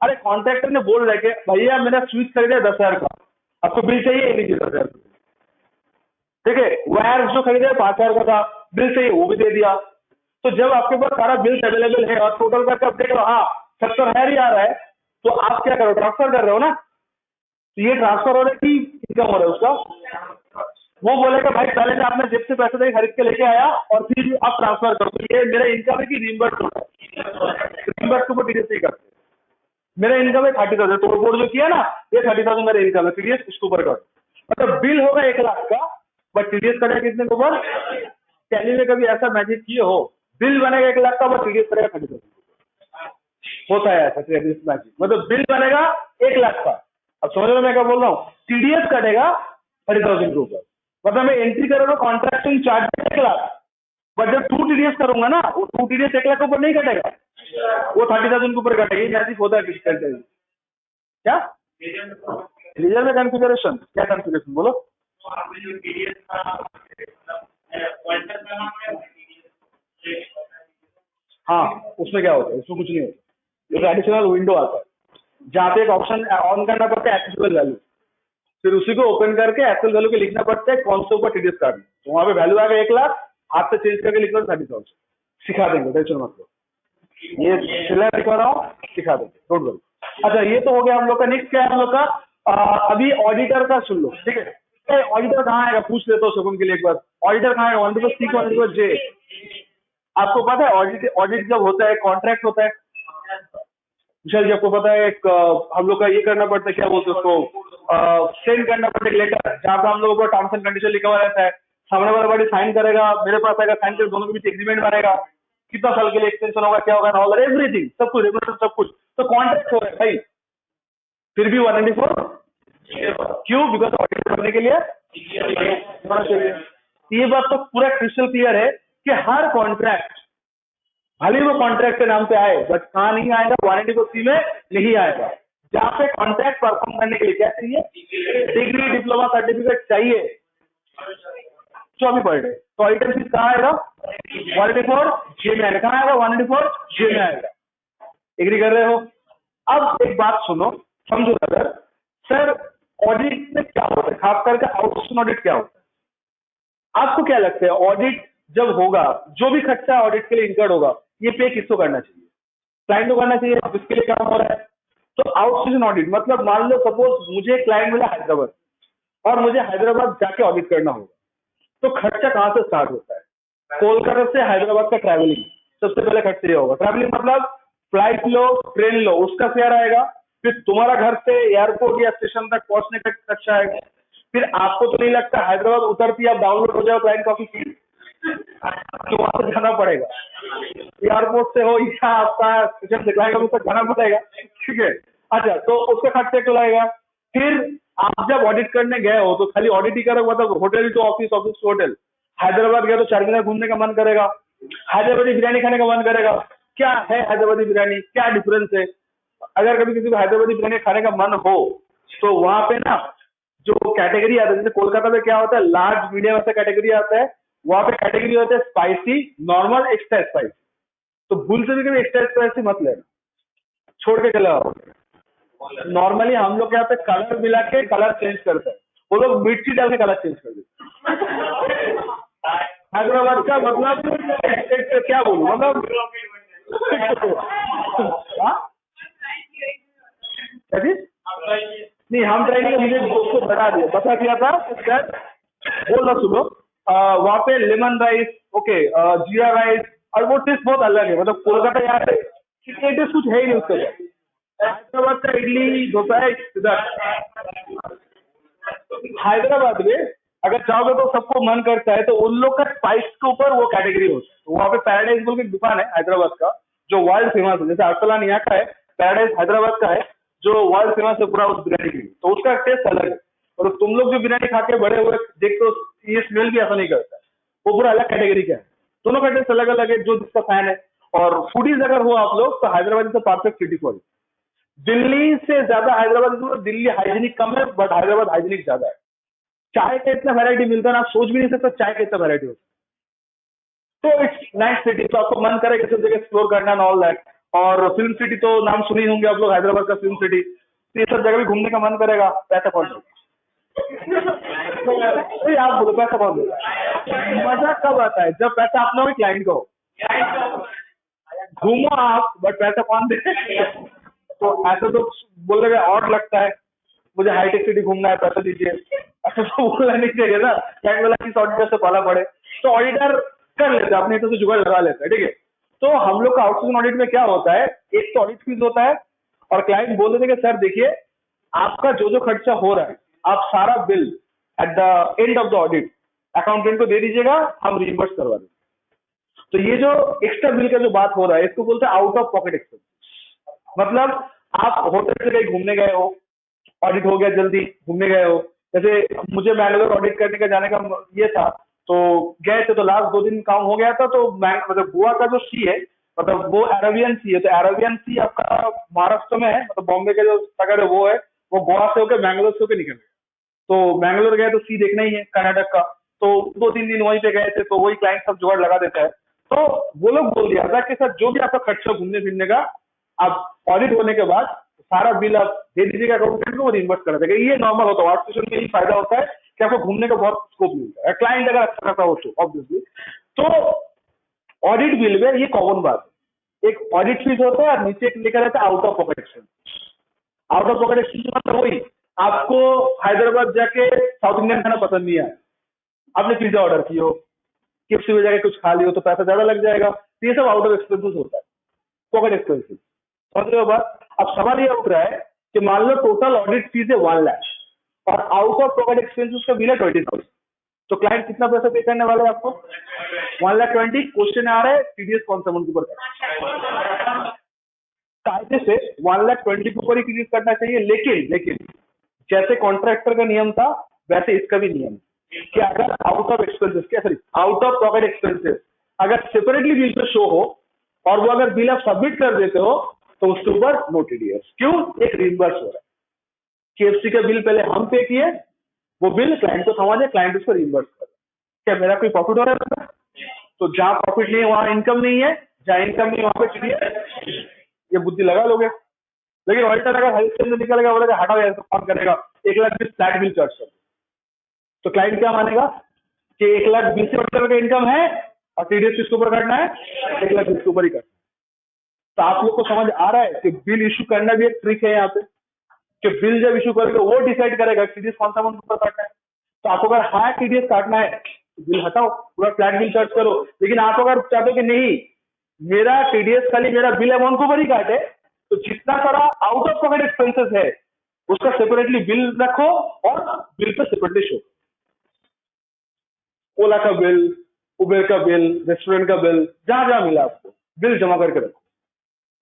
अरे कॉन्ट्रैक्टर ने बोल रहा है कि भैया मैंने स्विच खरीदा 10,000 का, आपको बिल चाहिए? नहीं 10,000, ठीक है। वायर जो खरीदे 5,000 का था, बिल चाहिए, वो भी दे दिया। तो जब आपके पास सारा बिल अवेलेबल है और टोटल करके आप देख रहे हो हाँ 70,000 ही आ रहा है, तो आप क्या करो? ट्रांसफर कर रहे हो ना। तो ये ट्रांसफर हो रहा है कि इनकम हो रहा है उसका? वो बोलेगा भाई पहले से आपने जेब से पैसे दे खरीद के लेके आया और फिर आप ट्रांसफर करो, तो ये मेरा इनकम है कि रीइंबर्स हो रहा है? रीइंबर्स के ऊपर टीडीएस नहीं करते। मेरा इनकम है 30,000, तो रिपोर्ट जो किया ना, ये 30,000 मेरा इनकम है, टीडीएस उसके ऊपर कर। मतलब बिल होगा 1 लाख का, बट टीडीएस करेगा कितने के ऊपर? टैली में कभी ऐसा मैजिक किए हो? बिल बनेगा 1 लाख का, बट टीडीएस करेगा 30,000। होता है ऐसा मैजिक, मतलब बिल बनेगा 1 लाख का, अब समझ लो मैं क्या बोल रहा हूँ, टीडीएस कटेगा 30,000 के ऊपर। मतलब मैं एंट्री करूंगा कॉन्ट्रैक्टिंग चार्ज 1 लाख, बट जब 2 टीडीएस करूंगा ना, वो 2 टीडीएस 1 लाख के ऊपर नहीं कटेगा, वो 30,000 के ऊपर कटेगी। मैजिक होता है डिफिकल्ट। क्या रीजन में कॉन्फ़िगरेशन? क्या कॉन्फ़िगरेशन बोलो? हाँ, उसमें क्या होता है? उसमें कुछ नहीं होता। एक एडिशनल विंडो आता है जहाँ पे एक ऑप्शन ऑन करना पड़ता है, एक्सेसिबल वैल्यू। फिर उसी को ओपन करके एक्सेल वैल्यू के लिखना पड़ता है कौन से ऊपर टीडीएस काटना। तो वहाँ पे वैल्यू आ गया 1 लाख, हाथ से चेंज करके लिखना 30,000। सिखा देंगे, टेंशन मत लो, ये सिला दिखा रहा हूँ, सिखा देंगे, डोंट वरी। अच्छा, ये तो हो गया हम लोग का। नेक्स्ट क्या है हम लोग का? अभी ऑडिटर का सुन लो, ठीक है। ऑडिटर कहाँ आएगा पूछ लेते हो सेकंड के लिए एक बार। ऑडिटर कहाँ आएगा? 1/C 1/J। आपको पता है ऑडिट जब होता है, कॉन्ट्रैक्ट होता है विशाल जी, आपको पता है एक हम लोग का ये करना पड़ता है, क्या बोलते हैं उसको, सेंड करना पड़ता है लेटर, जहाँ पे हम लोगों को टर्म्स एंड कंडीशन लिखा हुआ रहता है। सामने वाला बॉडी साइन करेगा, मेरे पास आएगा, साइन कर, दोनों के बीच एग्रीमेंट बनेगा, कितना साल के लिए एक्सटेंशन होगा, क्या होगा, ऑल एवरीथिंग, सब कुछ रेगुलेशन, सब कुछ। तो कॉन्ट्रैक्ट हो रहा है भाई, फिर भी 194 क्यों? बिकॉज ऑडिट करने के लिए होना चाहिए। ये बात तो पूरा क्रिस्टल क्लियर है कि हर कॉन्ट्रैक्ट, भले वो कॉन्ट्रैक्ट के नाम पे आए, बट कहाँ नहीं आएगा? 194C में नहीं आएगा। जहाँ पे कॉन्ट्रैक्ट परफॉर्म करने के लिए क्या चाहिए? डिग्री, डिप्लोमा, सर्टिफिकेट चाहिए 24 पर डे। तो आइटम फीस कहाँ आएगा? 194J में आएगा। कहाँ आएगा? 194J में आएगा। एग्री कर रहे हो? अब एक बात सुनो, समझो अगर सर ऑडिट में क्या होता है, खास करके आउटसोर्सिंग ऑडिट क्या होता है? आपको क्या लगता है ऑडिट जब होगा, जो भी खर्चा ऑडिट के लिए इंकर्ड होगा, ये पे किसको करना चाहिए? क्लाइंट को करना चाहिए, जिसके लिए काम हो रहा है। तो आउटसोर्सिंग ऑडिट मतलब मान लो सपोज मुझे क्लाइंट मिला हैदराबाद और मुझे हैदराबाद जाके ऑडिट करना होगा, तो खर्चा कहाँ से स्टार्ट होता है? कोलकाता से हैदराबाद का ट्रैवलिंग, सबसे पहले खर्चा ये होगा। ट्रैवलिंग मतलब फ्लाइट लो, ट्रेन लो, उसका फेयर आएगा। फिर तुम्हारा घर से एयरपोर्ट या स्टेशन तक पहुंचने का खर्चा आएगा। फिर आपको तो नहीं लगता हैदराबाद उतरती आप डाउनलोड हो जाओ क्लाइंट कॉपी की, तो वहां से जाना पड़ेगा, एयरपोर्ट से हो या आपका स्टेशन से क्लाइंट ऑफिस तक जाना पड़ेगा, ठीक है। अच्छा, तो उसका खर्चा तो लगेगा। फिर आप जब ऑडिट करने गए हो तो खाली ऑडिट ही करोगे, मतलब hotel to office, office to hotel. Hyderabad गया तो चारमीनार घूमने का मन करेगा, हैदराबादी बिरयानी खाने का मन करेगा। क्या है हैदराबादी बिरयानी, क्या डिफरेंस है? अगर कभी किसी को हैदराबादी बिरयानी खाने का मन हो तो वहां पे ना जो कैटेगरी आता है, जैसे कोलकाता में क्या होता है, लार्ज मीडियम ऐसा कैटेगरी आता है, वहां पे कैटेगरी होता है स्पाइसी, नॉर्मल, एक्स्ट्रा स्पाइसी। तो भूल से भी कभी एक्स्ट्रा स्पाइसी मत लेना, छोड़ के चला आओ। नॉर्मली हम लोग यहाँ पे कलर मिला के कलर चेंज करते हैं, वो लोग मिर्ची डाल के कलर चेंज कर देते। हैदराबाद का मतलब क्या बोलूं, मतलब नहीं हम ट्राई नहीं, मुझे उसको बता दिया था सर, बोल रहा सुनो, वहाँ पे लेमन राइस, ओके, जीरा राइस, और वो टेस्ट बहुत अलग है, मतलब कोलकाता यहाँ पे टेस्ट कुछ है ही नहीं उसका। हैदराबाद का इडली डोसा है इधर, हैदराबाद में अगर जाओगे तो सबको मन करता है, तो उन लोग का स्पाइस के ऊपर वो कैटेगरी होता है। तो वहाँ पे पैराडाइज बोल के एक दुकान है हैदराबाद का, जो वर्ल्ड फेमस है, जैसे अरसलान यहाँ का है, पैराडाइज हैदराबाद का है, जो वर्ल्ड फेमस है पूरा उस बिरयानी के लिए। तो उसका टेस्ट अलग है, और तुम लोग जो बिरयानी खा के बड़े हुए देखते हो, ये स्मेल भी ऐसा नहीं करता है, वो पूरा अलग कैटेगरी का है। दोनों का टेस्ट अलग अलग है, जो जिसका फैन है। और फूडीज अगर हो आप लोग, तो Hyderabad is a perfect city for. Delhi से ज्यादा हैदराबाद, दिल्ली हाइजीनिक कम है, बट हैदराबाद हाइजीनिक ज्यादा है। चाय का इतना वैरायटी मिलता है ना, आप सोच भी नहीं सकते चाय का इतना वैरायटी होता है। तो इट्स नाइस सिटी, तो आपको मन करेगा सब जगह एक्सप्लोर करना एंड ऑल दैट। और फिल्म सिटी तो नाम सुने ही होंगे आप लोग, हैदराबाद का फिल्म सिटी, तो ये सब जगह भी घूमने का मन करेगा। पैसा कौन देगा? आप बोलो पैसा कौन देगा? मजा कब आता है? जब पैसा अपना हो, क्लाइंट का हो। घूमो आप, बट पैसा कौन दे? तो ऐसा तो बोलेगा और लगता है, मुझे हाईटेक सिटी घूमना है, पैसा दीजिए, ऐसा तो बोलना नहीं चाहिए ना। क्लाइंट वाला किस ऑडिटर से पाला पड़े, तो ऑडिटर कर लेते हैं अपने तो जुगाड़ लगा लेते हैं, ठीक है। तो हम लोग का आउटसोर्सिंग ऑडिट में क्या होता है, एक तो ऑडिट फीस होता है, और क्लाइंट बोल देते हैं कि सर देखिए, आपका जो जो खर्चा हो रहा है, आप सारा bill at the end of the audit accountant को दे दीजिएगा, हम रिइंबर्स करवा देंगे। तो ये जो एक्स्ट्रा बिल का जो बात हो रहा है, इसको बोलते हैं आउट ऑफ पॉकेट एक्सपेंस। मतलब आप होटल से कहीं घूमने गए हो, ऑडिट हो गया, जल्दी घूमने गए हो, जैसे मुझे बैंगलोर ऑडिट करने का जाने का ये था, तो गए थे, तो लास्ट 2 दिन काम हो गया था, तो मतलब गोवा का जो सी है, मतलब वो अरेबियन सी है, तो अरेबियन सी आपका महाराष्ट्र में है, मतलब बॉम्बे का जो सागर है वो है, वो गोवा से होकर बैंगलोर से होकर निकल गए। तो बैंगलोर गए तो सी देखना ही है कर्नाटक का, तो 2-3 दिन वहीं पे गए थे, तो वही क्लाइंट सब जुगाड़ लगा देता है। तो वो लोग बोल दिया था कि सर जो भी आपका खर्चा घूमने फिरने का, आप ऑडिट होने के बाद सारा बिल आप दे दीजिएगा अकाउंटेंट को, वो रिइंबर्स कर देगा। ये नॉर्मल होता है, आउटसोर्सिंग में यही फायदा होता है कि आपको घूमने का बहुत स्कोप मिलता है, क्लाइंट अगर अच्छा करता हो तो ऑब्वियसली। तो ऑडिट बिल में ये कॉमन बात है, एक ऑडिट फीस होता है और नीचे एक लिखा रहता है out of pocket expense. Out of pocket expense मतलब वही, आपको हैदराबाद जाके साउथ इंडियन खाना पसंद नहीं है, आपने पिज्जा ऑर्डर की हो, किसी में जाके कुछ खा लियो, तो पैसा ज्यादा लग जाएगा, तो ये सब आउट ऑफ एक्सपेंसेस होता है, पॉकेट एक्सपेंसेस। समझ रहे हो बात? अब सवाल ये उठ रहा है कि मान लो टोटल ऑडिट फीस है 1 लाख और आउट ऑफ पॉकेट एक्सपेंसेस का बिल है 20,000, तो क्लाइंट कितना पैसा पे करने वाला है आपको? 1,20,000। क्वेश्चन आ रहा है टीडीएस कौन सा उनके ऊपर? कायदे से 1,20,000 के ऊपर ही टीडीएस करना चाहिए, लेकिन जैसे कॉन्ट्रैक्टर का नियम था वैसे इसका भी नियम है कि अगर आउट ऑफ एक्सपेंसेस, क्या sorry out of pocket expenses अगर सेपरेटली बिल पे शो हो और वो अगर बिल आप सबमिट कर देते हो, तो उसके ऊपर नो टीडीएस। क्यों? एक रिइंबर्स हो रहा है। केएफसी का बिल पहले हम पे किए, वो बिल क्लाइंट को समझे, क्लाइंट उसको रिइंबर्स कर। क्या मेरा कोई प्रॉफिट हो रहा है? तो जहां प्रॉफिट नहीं है वहां इनकम नहीं है, जहां इनकम नहीं है वहां पे टीडीएस। ये बुद्धि लगा लोगे। लेकिन ऑडिटर अगर हरी से निकलेगा, बोलेगा हटाओ यार, तो कौन करेगा, 1,20,000 फ्लैट बिल चार्ज कर, तो क्लाइंट क्या मानेगा कि 1,20,000 का इनकम है और टीडीएस किसके ऊपर करना है? 1,20,000 के ऊपर ही करना है। तो आप लोग को समझ आ रहा है कि बिल इशू करना भी एक ट्रिक है यहाँ पे, कि बिल जब इशू करेगा वो डिसाइड करेगा टीडीएस कौन सा अमाउंट ऊपर काटना है। तो आपको अगर हाई टीडीएस काटना है तो बिल हटाओ, पूरा फ्लैट बिल चार्ज करो। लेकिन आप अगर चाहते हो कि नहीं, मेरा टीडीएस खाली मेरा बिल अमाउंट को ऊपर ही काटे, तो जितना सारा आउट ऑफ पॉकेट एक्सपेंसेस है उसका सेपरेटली बिल रखो और bill pay separately show. Ola का बिल, उबेर का बिल, रेस्टोरेंट का बिल, जहां जहां मिला आपको बिल जमा करके रखो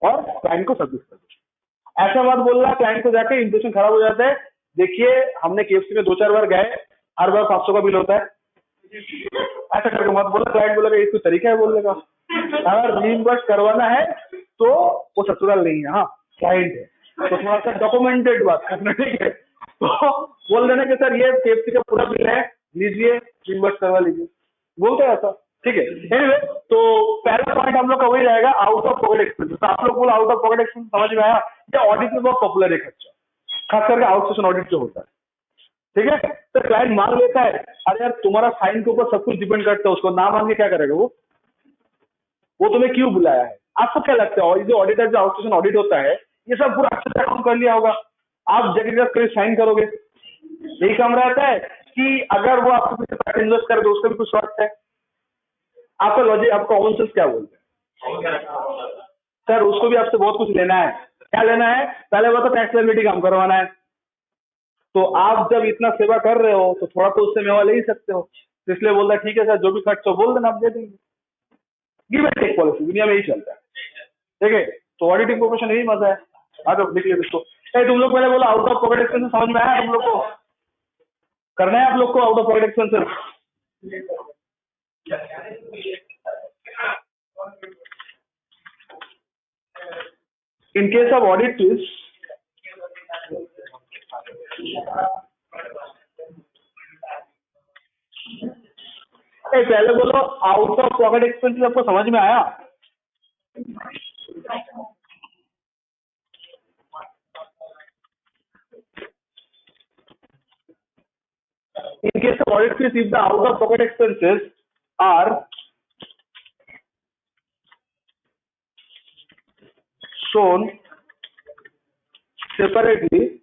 और क्लाइंट को सर्विस कर दो। ऐसा बात बोल रहा क्लाइंट को जाके इंप्रेशन खराब हो जाता है। देखिए हमने केएफसी में 2-4 बार गए, हर बार 500 का बिल होता है, ऐसा करके मत बोला। क्लाइंट बोलेगा ये कोई तरीका है बोलने का? अगर रीइंबर्स करवाना है तो वो ससुराल नहीं है, हाँ क्लाइंट है, तो थोड़ा सा डॉक्यूमेंटेड बात करना, ठीक है। तो बोल देना कि सर ये केएफसी का पूरा बिल है, लीजिए रीइंबर्स करवा लीजिए, बोलते हैं ऐसा, ठीक है। एनीवे, तो पहला पॉइंट हम लोग का वही रहेगा, आउट ऑफ पॉकेट एक्सपेंस। तो आप लोग बोला आउट ऑफ पॉकेट एक्सपेंस समझ में आया? ये ऑडिट में बहुत पॉपुलर है खर्चा, खास करके आउटसोर्सिंग ऑडिट जो होता है, ठीक है। तो क्लाइंट मान लेता है, अरे यार तुम्हारा साइन के ऊपर सब कुछ डिपेंड करता है, उसको ना मान के क्या करेगा वो तुम्हें क्यों बुलाया है? आपको क्या लगता है? और जो ऑडिटर जो आउटसोर्सिंग ऑडिट होता है, ये सब पूरा अच्छे से अकाउंट कर लिया होगा, आप जगह कहीं साइन करोगे, यही काम रहता है कि अगर वो आपको किसी पैसा इन्वेस्ट करे तो उसका भी कुछ शॉर्ट है। आपका लॉजिक, आपका कॉमन सेंस क्या बोलते हैं? सर उसको भी आपसे बहुत कुछ लेना है। क्या लेना है? पहले वो तो टैक्स लायबिलिटी काम करवाना है। तो आप जब इतना सेवा कर रहे हो तो थोड़ा तो उससे मेवा ले ही सकते हो। तो इसलिए बोलता है ठीक है सर, जो भी खर्च हो बोल देना, आप दे देंगे। गिव एंड टेक पॉलिसी दुनिया में यही चलता है, ठीक है। तो ऑडिटिंग प्रोफेशन यही मजा है। आ जाओ लिख लिया इसको। तुम लोग पहले बोला आउट ऑफ पॉकेट एक्सपेंसेस, समझ में आया? तुम लोग को करना है, आप लोग को out of pocket expenses. In case of audit fees, पहले बोलो आउट ऑफ पॉकेट एक्सपेंसेस आपको समझ में आया? In case of audit fees, if the out of pocket expenses are shown separately,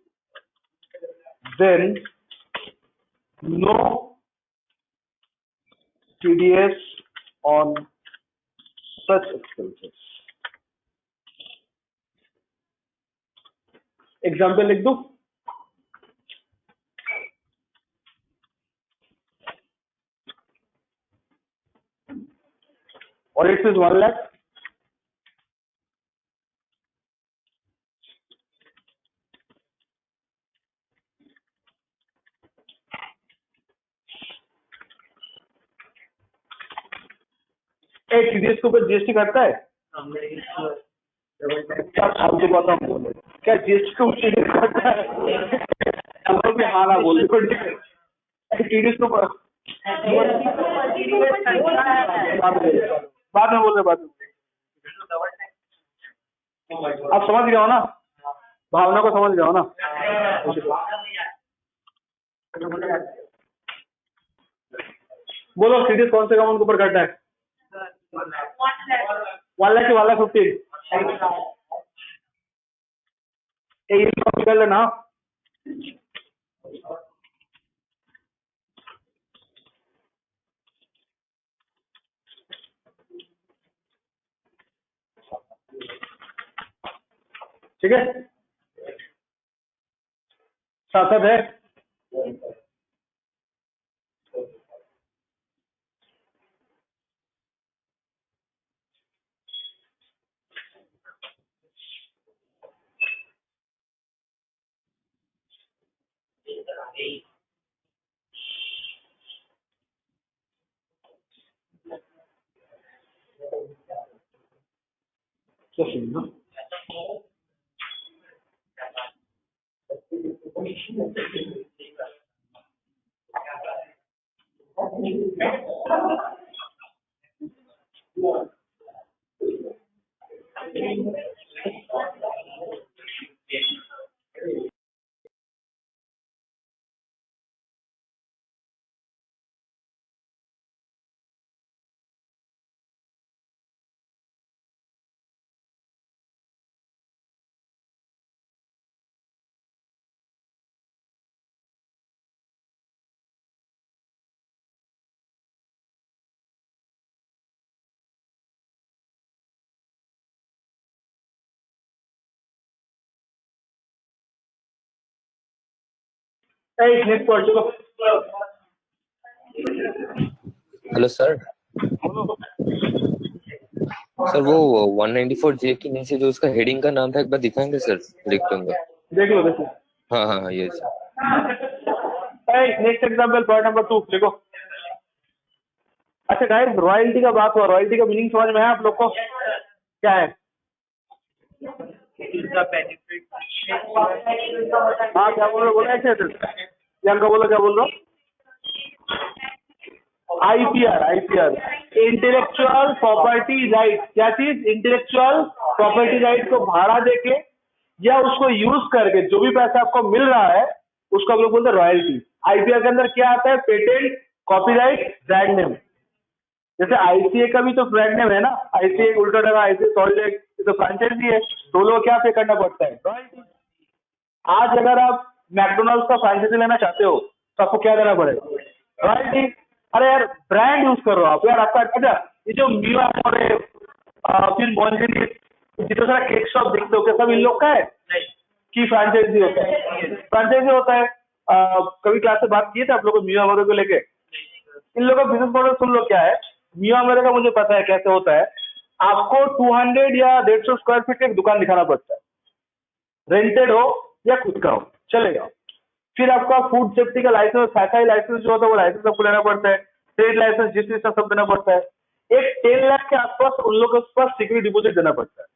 then no TDS on such expenses. Example लिख दो। Audit fees 1 lakh, TDS के ऊपर जीएसटी करता है? क्या फालतू बात आप बोल रहे हो? क्या जीएसटी के ऊपर TDS करता है? हम लोग भी हाँ ना बोल रहे हो, TDS के ऊपर बाद में बोल रहे, बाद में। आप समझ गए हो ना, भावना को समझ गए हो ना? बोलो सीरीज कौन से अमाउंट के ऊपर घटना है? 1 लाख की 1,50,000 कॉपी कर लेना। ठीक है, साथ साथ है। नेक्स्ट पॉइंट चलो। Hello sir. सर वो 194J के नीचे जो उसका हेडिंग का नाम था, एक बार दिखाएंगे सर? देखते होंगे। देख लो देख लो। हाँ हाँ हाँ, ये sir. Next example point number 2 देखो। अच्छा गाइस, रॉयल्टी का बात हुआ, रॉयल्टी का मीनिंग समझ में है आप लोग को? क्या है? हाँ क्या बोल रहे हो? बोला ऐसे का बोलो, क्या बोल रहे हो? IPR, IPR intellectual property right. क्या चीज? इंटेलेक्चुअल प्रॉपर्टी राइट को भाड़ा देके या उसको यूज करके जो भी पैसा आपको मिल रहा है उसको हम लोग बोलते हैं रॉयल्टी। आईपीआर के अंदर क्या आता है? Patent, copyright, brand name. जैसे आईसीए का भी तो ब्रांड नेम है ना, आईसीए उल्टा लगा, आईसीए सॉल्ट लेक, तो फ्रेंचाइजी है, तो लोग क्या पे करना पड़ता है? रॉयल्टी। आज अगर आप मैकडोनल्ड्स का फ्रेंचाइजी लेना चाहते हो तो आपको क्या देना पड़ेगा, रॉयल्टी। अरे यार ब्रांड यूज कर रहे हो आप यार, आपका अच्छा ये जो मियो और फिर मॉन्जिनीज जितना सारा केक शॉप देखते हो क्या सब इन लोग का है कि फ्रेंचाइजी होता है? फ्रेंचाइजी होता है। कभी क्लास से बात किए थे आप लोग मियो अमरो को लेके? इन लोगों का बिजनेस मॉडल सुन लो क्या है। मियो अमरो का मुझे पता है कैसे होता है। आपको 200 या 150 स्क्वायर फीट की एक दुकान दिखाना पड़ता है, रेंटेड हो या खुद का हो चलेगा। फिर आपका फूड सेफ्टी का लाइसेंस, फैसाई लाइसेंस जो होता है वो लाइसेंस आपको लेना पड़ता है, ट्रेड लाइसेंस जिस चीज का सब देना पड़ता है। एक 10 लाख के आसपास उन लोगों के पास सिक्योरिटी डिपॉजिट देना पड़ता है।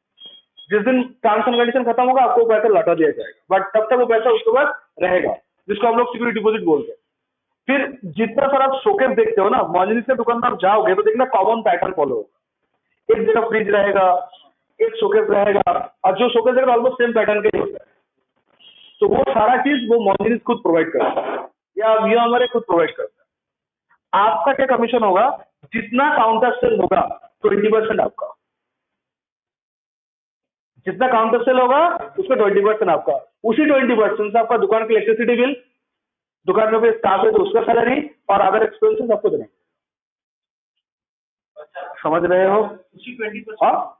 जिस दिन टर्म्स एंड कंडीशन खत्म होगा आपको पैसा लौटा दिया जाएगा, बट तब तक वो पैसा उसके पास रहेगा, जिसको हम लोग सिक्योरिटी डिपॉजिट बोलते हैं। फिर जितना सारा आप शोकेस देखते हो ना, मॉन्जिनीज के दुकान में आप जाओगे तो देखना कॉमन पैटर्न फॉलो होगा। एक जगह फ्रिज रहेगा, एक शोकेस रहेगा, और जो शोकेस रहेगा ऑलमोस्ट सेम पैटर्न का ही होता है। तो वो सारा चीज वो मॉन्जिनीज खुद प्रोवाइड करता है या मियो हमारे खुद प्रोवाइड करता है। आपका क्या कमीशन होगा? जितना काउंटर सेल होगा 20% आपका, जितना काउंटर सेल होगा उसका 20% आपका। उसी 20% से आपका दुकान की इलेक्ट्रिसिटी बिल, दुकान में भी स्टाफ है तो उसका सैलरी और अदर एक्सपेंसेस आपको देना। समझ रहे हो? उसी 20%। हाँ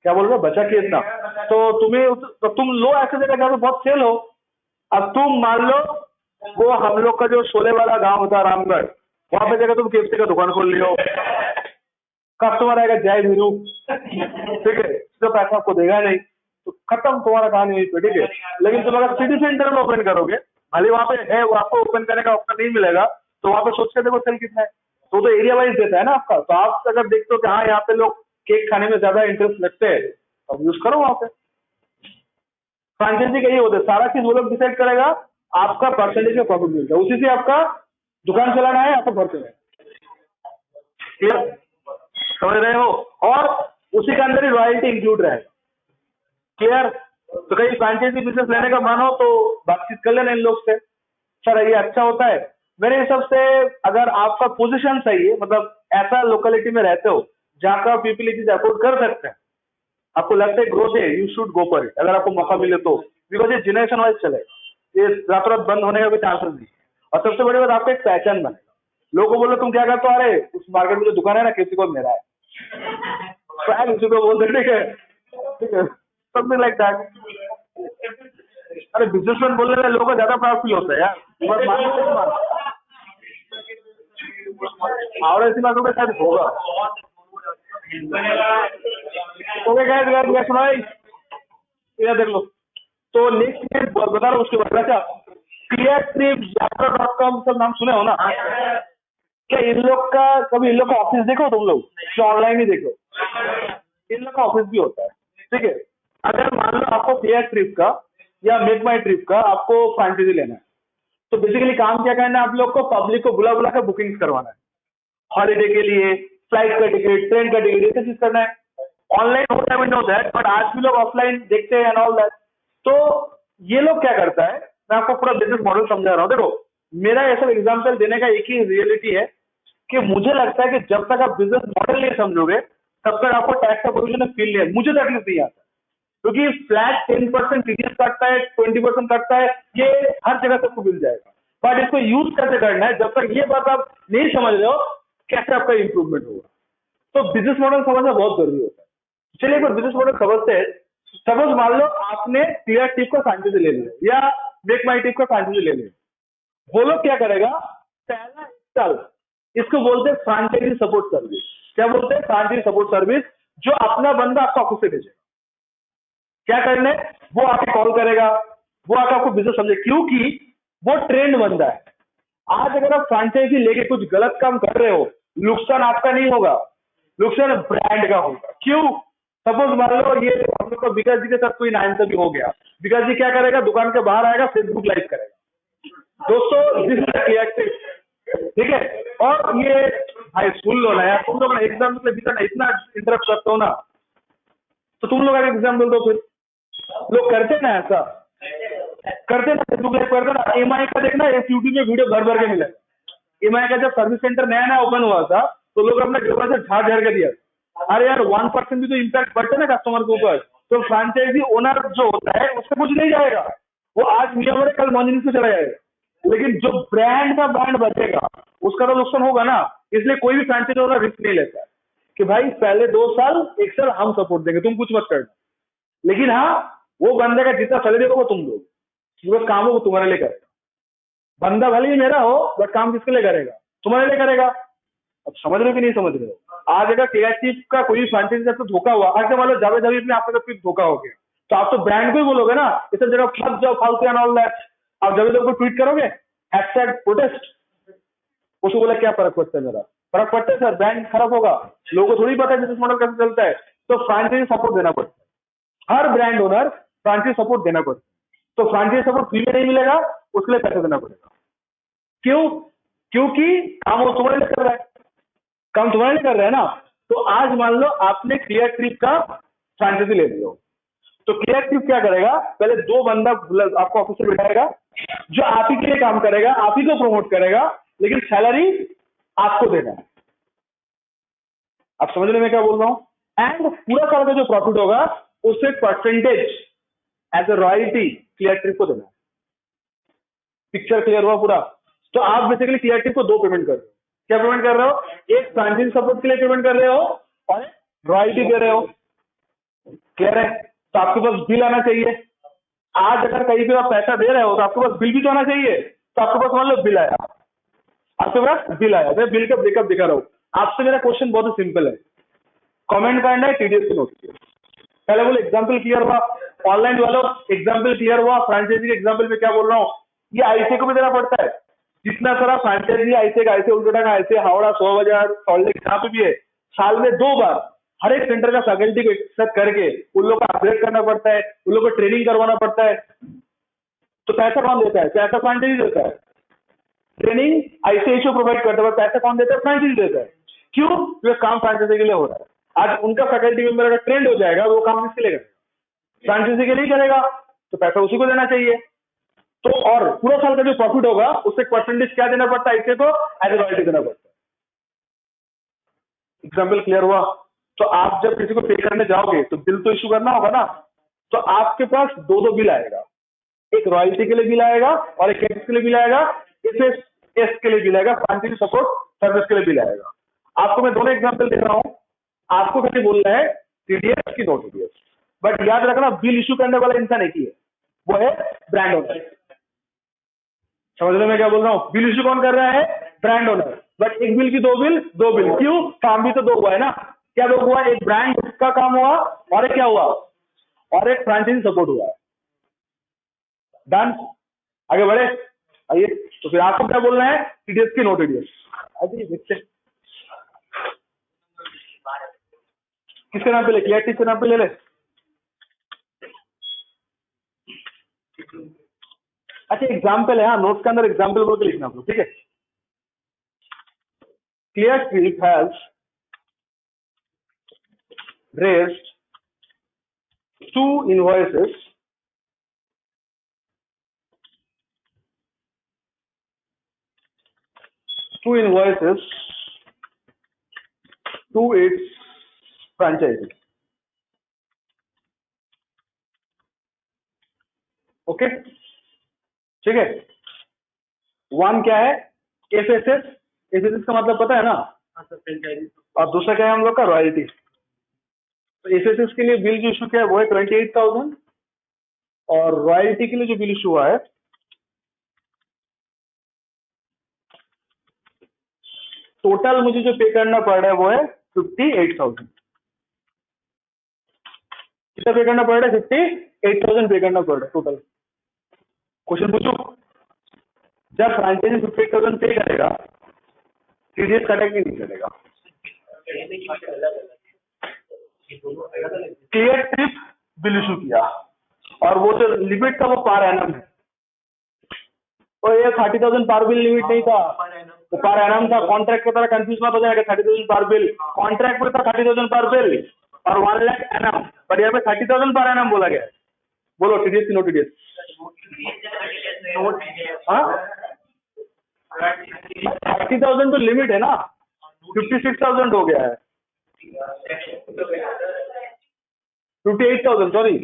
क्या बोल रहे हो, बचा के इतना तो तुम्हें तो तुम लो ऐसे जगह जहाँ पे बहुत सेल हो। अब तुम मान लो वो हम लोग का जो शोले वाला गांव होता है रामगढ़, वहां पे जगह तुम केएफसी का दुकान खोल लियो, कस्टमर आएगा जय वीरू, ठीक है, तो पैसा आपको देगा नहीं, तो खत्म तुम्हारा कहानी वहीं पे, ठीक है। लेकिन तुम अगर सिटी सेंटर में ओपन करोगे, भले वहां पे है वो आपको ओपन करने का ऑप्शन नहीं मिलेगा, तो वहां पे सोच के देखो सेल कितना है, तो एरिया वाइज देता है ना आपका। तो आप अगर देखते हो कि हाँ यहाँ पे लोग केक खाने में ज्यादा इंटरेस्ट लगते हैं तो यूज करो वहां पे। फ्रेंचाइजी का ये होता है, सारा चीज वो लोग डिसाइड करेगा, आपका परसेंटेज में प्रॉफिट मिलता है, उसी से आपका दुकान चलाना है, आपका घर चलाना है। क्लियर? समझ रहे हो? और उसी के अंदर ही रॉयल्टी इंक्लूड रहेगा। क्लियर? तो कहीं फ्रेंचाइजी बिजनेस लेने का मन हो तो बातचीत कर लेना इन लोग से, सर ये अच्छा होता है। मेरे हिसाब से अगर आपका पोजीशन सही है, मतलब ऐसा लोकेलिटी में रहते हो जहाँ का पीपल चीज अफोर्ड कर सकते हैं, आपको लगता है ग्रोथ है, you should go for it, अगर आपको मौका मिले तो। बिकॉज ये जनरेशन वाइज चलेगा, ये रातों रात बंद होने का कोई चांसेस नहीं। और सबसे बड़ी बात आपका एक पहचान बनेगा, लोगों को बोलो तुम क्या करते हो, अरे उस मार्केट में जो दुकान है ना किसी को मेरा है, तो किसी को बोल दे, ठीक है, समथिंग लाइक दैट। अरे बिजनेसमैन बोलने में लोगों को ज्यादा प्राउड फील होता है यार, बस और ऐसी बातों के साथ होगा। सुनाई इधर देख लो। तो नेक्स्ट बता रहा हूँ उसके बाद, अच्छा क्लियर ट्रिप यात्रा.com सब नाम सुने हो ना? क्या इन लोग का कभी इन लोग का ऑफिस देखो तुम लोग, जो ऑनलाइन ही देखो, इन लोग का ऑफिस भी होता है, ठीक है। अगर मान लो आपको क्लियर ट्रिप का या मेक माई ट्रिप का आपको फ्रेंचाइजी लेना है, तो बेसिकली काम क्या करना है, आप लोग को पब्लिक को बुला बुला कर बुकिंग्स करवाना है, हॉलीडे के लिए, फ्लाइट का टिकट, ट्रेन का टिकट, ये चीज करना है। ऑनलाइन होता है, नो दैट, बट आज भी लोग ऑफलाइन देखते हैं एंड ऑल दैट। तो ये लोग क्या करता है, मैं आपको पूरा बिजनेस मॉडल समझा रहा हूँ। देखो मेरा ऐसा एग्जांपल देने का एक ही रियलिटी है कि मुझे लगता है कि जब तक आप बिजनेस मॉडल नहीं समझोगे तब तक आपको टैक्स का प्रोविजन फील नहीं है, मुझे तक नहीं आता, क्योंकि फ्लैट 10% टीडीएस काटता है, 20% काटता है, ये हर जगह सबको मिल जाएगा, बट इसको यूज कैसे करना है, जब तक ये बात आप नहीं समझ रहे हो कैसे आपका इंप्रूवमेंट होगा। तो बिजनेस मॉडल समझना बहुत जरूरी होता है। चलिए एक बार बिजनेस मॉडल समझते हैं। सपोज मान लो आपने क्लियर टिप का फ्रेंचाइजी ले लिया या मेक माई टिप का फ्रेंचाइजी ले लिया, वो लोग क्या करेगा, पहला साल इसको बोलते हैं फ्रेंचाइजी सपोर्ट सर्विस। क्या बोलते हैं? फ्रेंचाइजी सपोर्ट सर्विस, जो अपना बंदा आपको ऑफिस से भेजेगा। क्या करने, वो आके कॉल करेगा, वो आके आपको बिजनेस समझे, क्योंकि वो ट्रेंड बंदा है। आज अगर आप फ्रेंचाइजी लेके कुछ गलत काम कर रहे हो, नुकसान आपका नहीं होगा, नुकसान ब्रांड का होगा। क्यों? सपोज मान लो ये हम लोग को विकास जी के साथ कोई नाइंसाफी हो गया, विकास जी क्या करेगा, दुकान के बाहर आएगा, फेसबुक लाइव करेगा, दोस्तों दिस इज क्लियर, ठीक है। और ये भाई सुन लो ना यार, तुम लोग एग्जाम मतलब इतना इंटरप्ट करते हो ना, तो तुम लोग अगर एग्जाम्पल दो, फिर लोग करते ना ऐसा, करते ना, फेसबुक लाइव करते ना। एमआई का देखना, यूट्यूब में वीडियो भर भर के मिलेगा। एमआई का जब सर्विस सेंटर नया नया ओपन हुआ था तो लोग अपने घर से झाड़ झाड़ के दिया, अरे यार 1% भी तो इम्पैक्ट पड़ता है ना कस्टमर के ऊपर, तो फ्रेंचाइजी ओनर जो होता है उससे कुछ नहीं जाएगा, वो आज मियाँ कल मॉन्जिनिस को चला जाएगा, लेकिन जो ब्रांड का ब्रांड बचेगा उसका तो नुकसान होगा ना। इसलिए कोई भी फ्रेंचाइजी ओनर रिस्क नहीं लेता है कि भाई पहले 2 साल 1 साल हम सपोर्ट देंगे, तुम कुछ मत करना, लेकिन हाँ वो बंदे का जितना सैलरी होगा तुम दो, वो काम हो तुम्हारे लिए करेगा। बंदा भले ही मेरा हो बट काम किसके लिए करेगा? तुम्हारे लिए करेगा। अब समझ रहे हो कि नहीं समझ रहे हो? आज अगर क्रिएटिव का कोई फ्रेंचाइजी से धोखा हुआ, आज मान लो जावेद हबीब में आपका फिर धोखा हो गया, तो आप तो ब्रांड को ही बोलोगे ना, इस जगह फंस जाओ फालतू एंड ऑल दैट। आप जावेद हबीब को ट्वीट करोगे #protest, उसको बोला क्या फर्क पड़ता है? मेरा फर्क पड़ता है सर, ब्रांड खराब होगा, लोगों को थोड़ी पता है बिजनेस मॉडल कैसे चलता है। तो फ्रेंचाइजी सपोर्ट देना पड़ता है, हर ब्रांड ओनर फ्रेंचाइजी सपोर्ट देना पड़ता है। तो फ्रेंचाइजी सपोर्ट फ्री में नहीं मिलेगा, उसके लिए पैसा देना पड़ेगा। क्यों? क्योंकि काम वो तुम्हारे लिए कर रहा है, काम तुम्हारे लिए कर रहा है ना। तो आज मान लो आपने क्लियर ट्रिप का फ्रेंचाइजी ले लिया, तो क्लियर ट्रिप क्या करेगा? पहले 2 बंदा आपको ऑफिस में बिठाएगा जो आप ही के लिए काम करेगा, आप ही को प्रमोट करेगा, लेकिन सैलरी आपको देना है। आप समझ रहे हैं मैं क्या बोल रहा हूं? एंड पूरा साल का जो प्रॉफिट होगा उससे percentage as a royalty Cleartrip को देना है। पिक्चर क्लियर हुआ पूरा? तो आप बेसिकली क्लियर ट्रिप को 2 पेमेंट कर रहे हो। क्या पेमेंट कर रहे हो? एक फ्रेंचाइजी सपोर्ट के लिए पेमेंट कर रहे हो और रॉयल्टी दे रहे हो। क्लियर है? तो आपके पास बिल आना चाहिए। आज अगर कहीं पे आप पैसा दे रहे हो तो आपके पास बिल भी तो आना चाहिए। तो आपके पास मान लो बिल आया, आपके पास बिल आया, मैं बिल का ब्रेकअप दिखा रहा हूँ। आपसे मेरा क्वेश्चन बहुत ही सिंपल है, कमेंट करना है टीडीएस की नोट। पहले बोलो एग्जाम्पल क्लियर हुआ? ऑनलाइन वालों एग्जाम्पल क्लियर हुआ? फ्रेंचाइजी के एग्जाम्पल में क्या बोल रहा हूँ, ये आईसीए को भी देना पड़ता है। जितना सारा फ्रेंचाइजी आईसीए का, आईसीए उल्टा का, आईसीए हावड़ा, 100 बाजार, सॉल्ट लेक, जहाँ पे भी है, साल में 2 बार हर एक सेंटर का फैकल्टी को एक्सेप्ट करके उन लोग का अपग्रेड करना पड़ता है, उन लोग को ट्रेनिंग करवाना पड़ता है। तो पैसा कौन देता है? पैसा फ्रेंचाइजी देता है। ट्रेनिंग आईसीआईसीआई प्रोवाइड करता है, पैसा कौन देता है? फ्रेंचाइजी देता है। क्यों? क्योंकि काम फ्रेंचाइजी के लिए हो रहा है। आज उनका फैकल्टी मेंबर अगर ट्रेंड हो जाएगा, वो काम किसके लिए करेगा? फ्रेंचाइजी के लिए करेगा, तो पैसा उसी को देना चाहिए। तो और पूरा साल का जो प्रॉफिट होगा उससे परसेंटेज क्या देना पड़ता है? इससे तो एज ए रॉयल्टी देना पड़ता है। एग्जाम्पल क्लियर हुआ? तो आप जब किसी को पे करने जाओगे तो बिल तो इशू करना होगा ना। तो आपके पास 2 बिल आएगा, एक रॉयल्टी के लिए बिल आएगा और एक के लिए बिल आएगा, एस के लिए बिल आएगा, फ्रेंचाइजी सपोर्ट सर्विस के लिए बिल आएगा। आपको मैं दोनों एग्जाम्पल दे रहा हूं, आपको कैसे बोलना है टीडीएस की नो टीडीएस। बट याद रखना बिल इशू करने वाला इंसान एक ही है, वो है ब्रांड ओनर। समझ रहे मैं क्या बोल रहा हूँ? बिल इशू कौन कर रहा है? Brand owner. बट एक बिल की 2 बिल, 2 बिल क्यों? काम भी तो 2 हुआ है ना। क्या 2 हुआ? एक ब्रांड का काम हुआ और एक क्या हुआ? और एक फ्रेंचाइजी सपोर्ट हुआ है। डन? आगे बढ़े? आइए, तो फिर आपको क्या बोलना है? टीडीएस की नो टीडीएस। किसके नाम पे ले? क्लियर के नाम पे ले ले। अच्छा एग्जाम्पल है, हाँ नोट्स के अंदर एग्जाम्पल बोल के लिखना आप लोग, ठीक है? Clear trip has raised 2 invoices to its franchises. Okay, ठीक है। 1 क्या है? एफएसएस। एफएसएस का मतलब पता है ना? और दूसरा क्या है हम लोग का? रॉयल्टी। तो एफएसएस के लिए बिल जो इशू किया है वो है 28,000 और रॉयल्टी के लिए जो बिल इशू हुआ है टोटल मुझे जो पे करना पड़ रहा है वो है 58,000। कितना पे करना पड़ रहा है? 58,000 पे करना पड़ रहा है टोटल। क्वेश्चन पूछो, जब फ्रेंचाइजी 58,000 पे करेगा टीडीएस कटेगा कि नहीं कटेगा? क्लियर ट्रिप बिल इशू किया और वो जो लिमिट था वो पर एनम है, तो ये 30,000 पर बिल लिमिट नहीं था, तो पर एनम था। कॉन्ट्रैक्ट की तरह कंफ्यूज मत हो जाएगा। 30,000 पर बिल कॉन्ट्रैक्ट में था, 30,000 पर बिल और 1 लाख एनम, बट यहाँ पे 30,000 पर एनम बोला गया है। बोलो टीडीएस की नो टीडीएस? हाँ 30,000 तो लिमिट है ना, 56,000 हो गया है। 58,000 सॉरी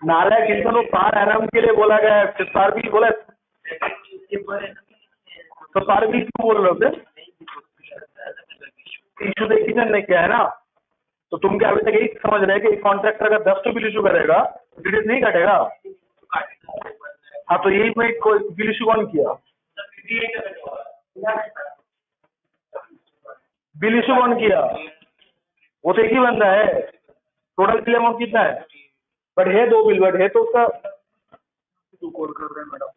नालायक इनको पार एनम के लिए बोला गया है, फिर पार भी बोला तो पार भी क्यों बोल रहे हो फिर? इशू तो किचन ने किया है ना, तो तुम क्या अभी तक यही समझ रहे हैं कि कॉन्ट्रैक्टर अगर 10 बिल इशू करेगा डिटेल्स नहीं कटेगा? हाँ तो यही मैं बिल इशू कौन किया? बिल इशू कौन किया? वो तो एक ही बंदा है। टोटल बिल अमाउंट कितना है? बट है 2 बिल, बट है तो उसका तू कॉल कर रहे हैं मैडम।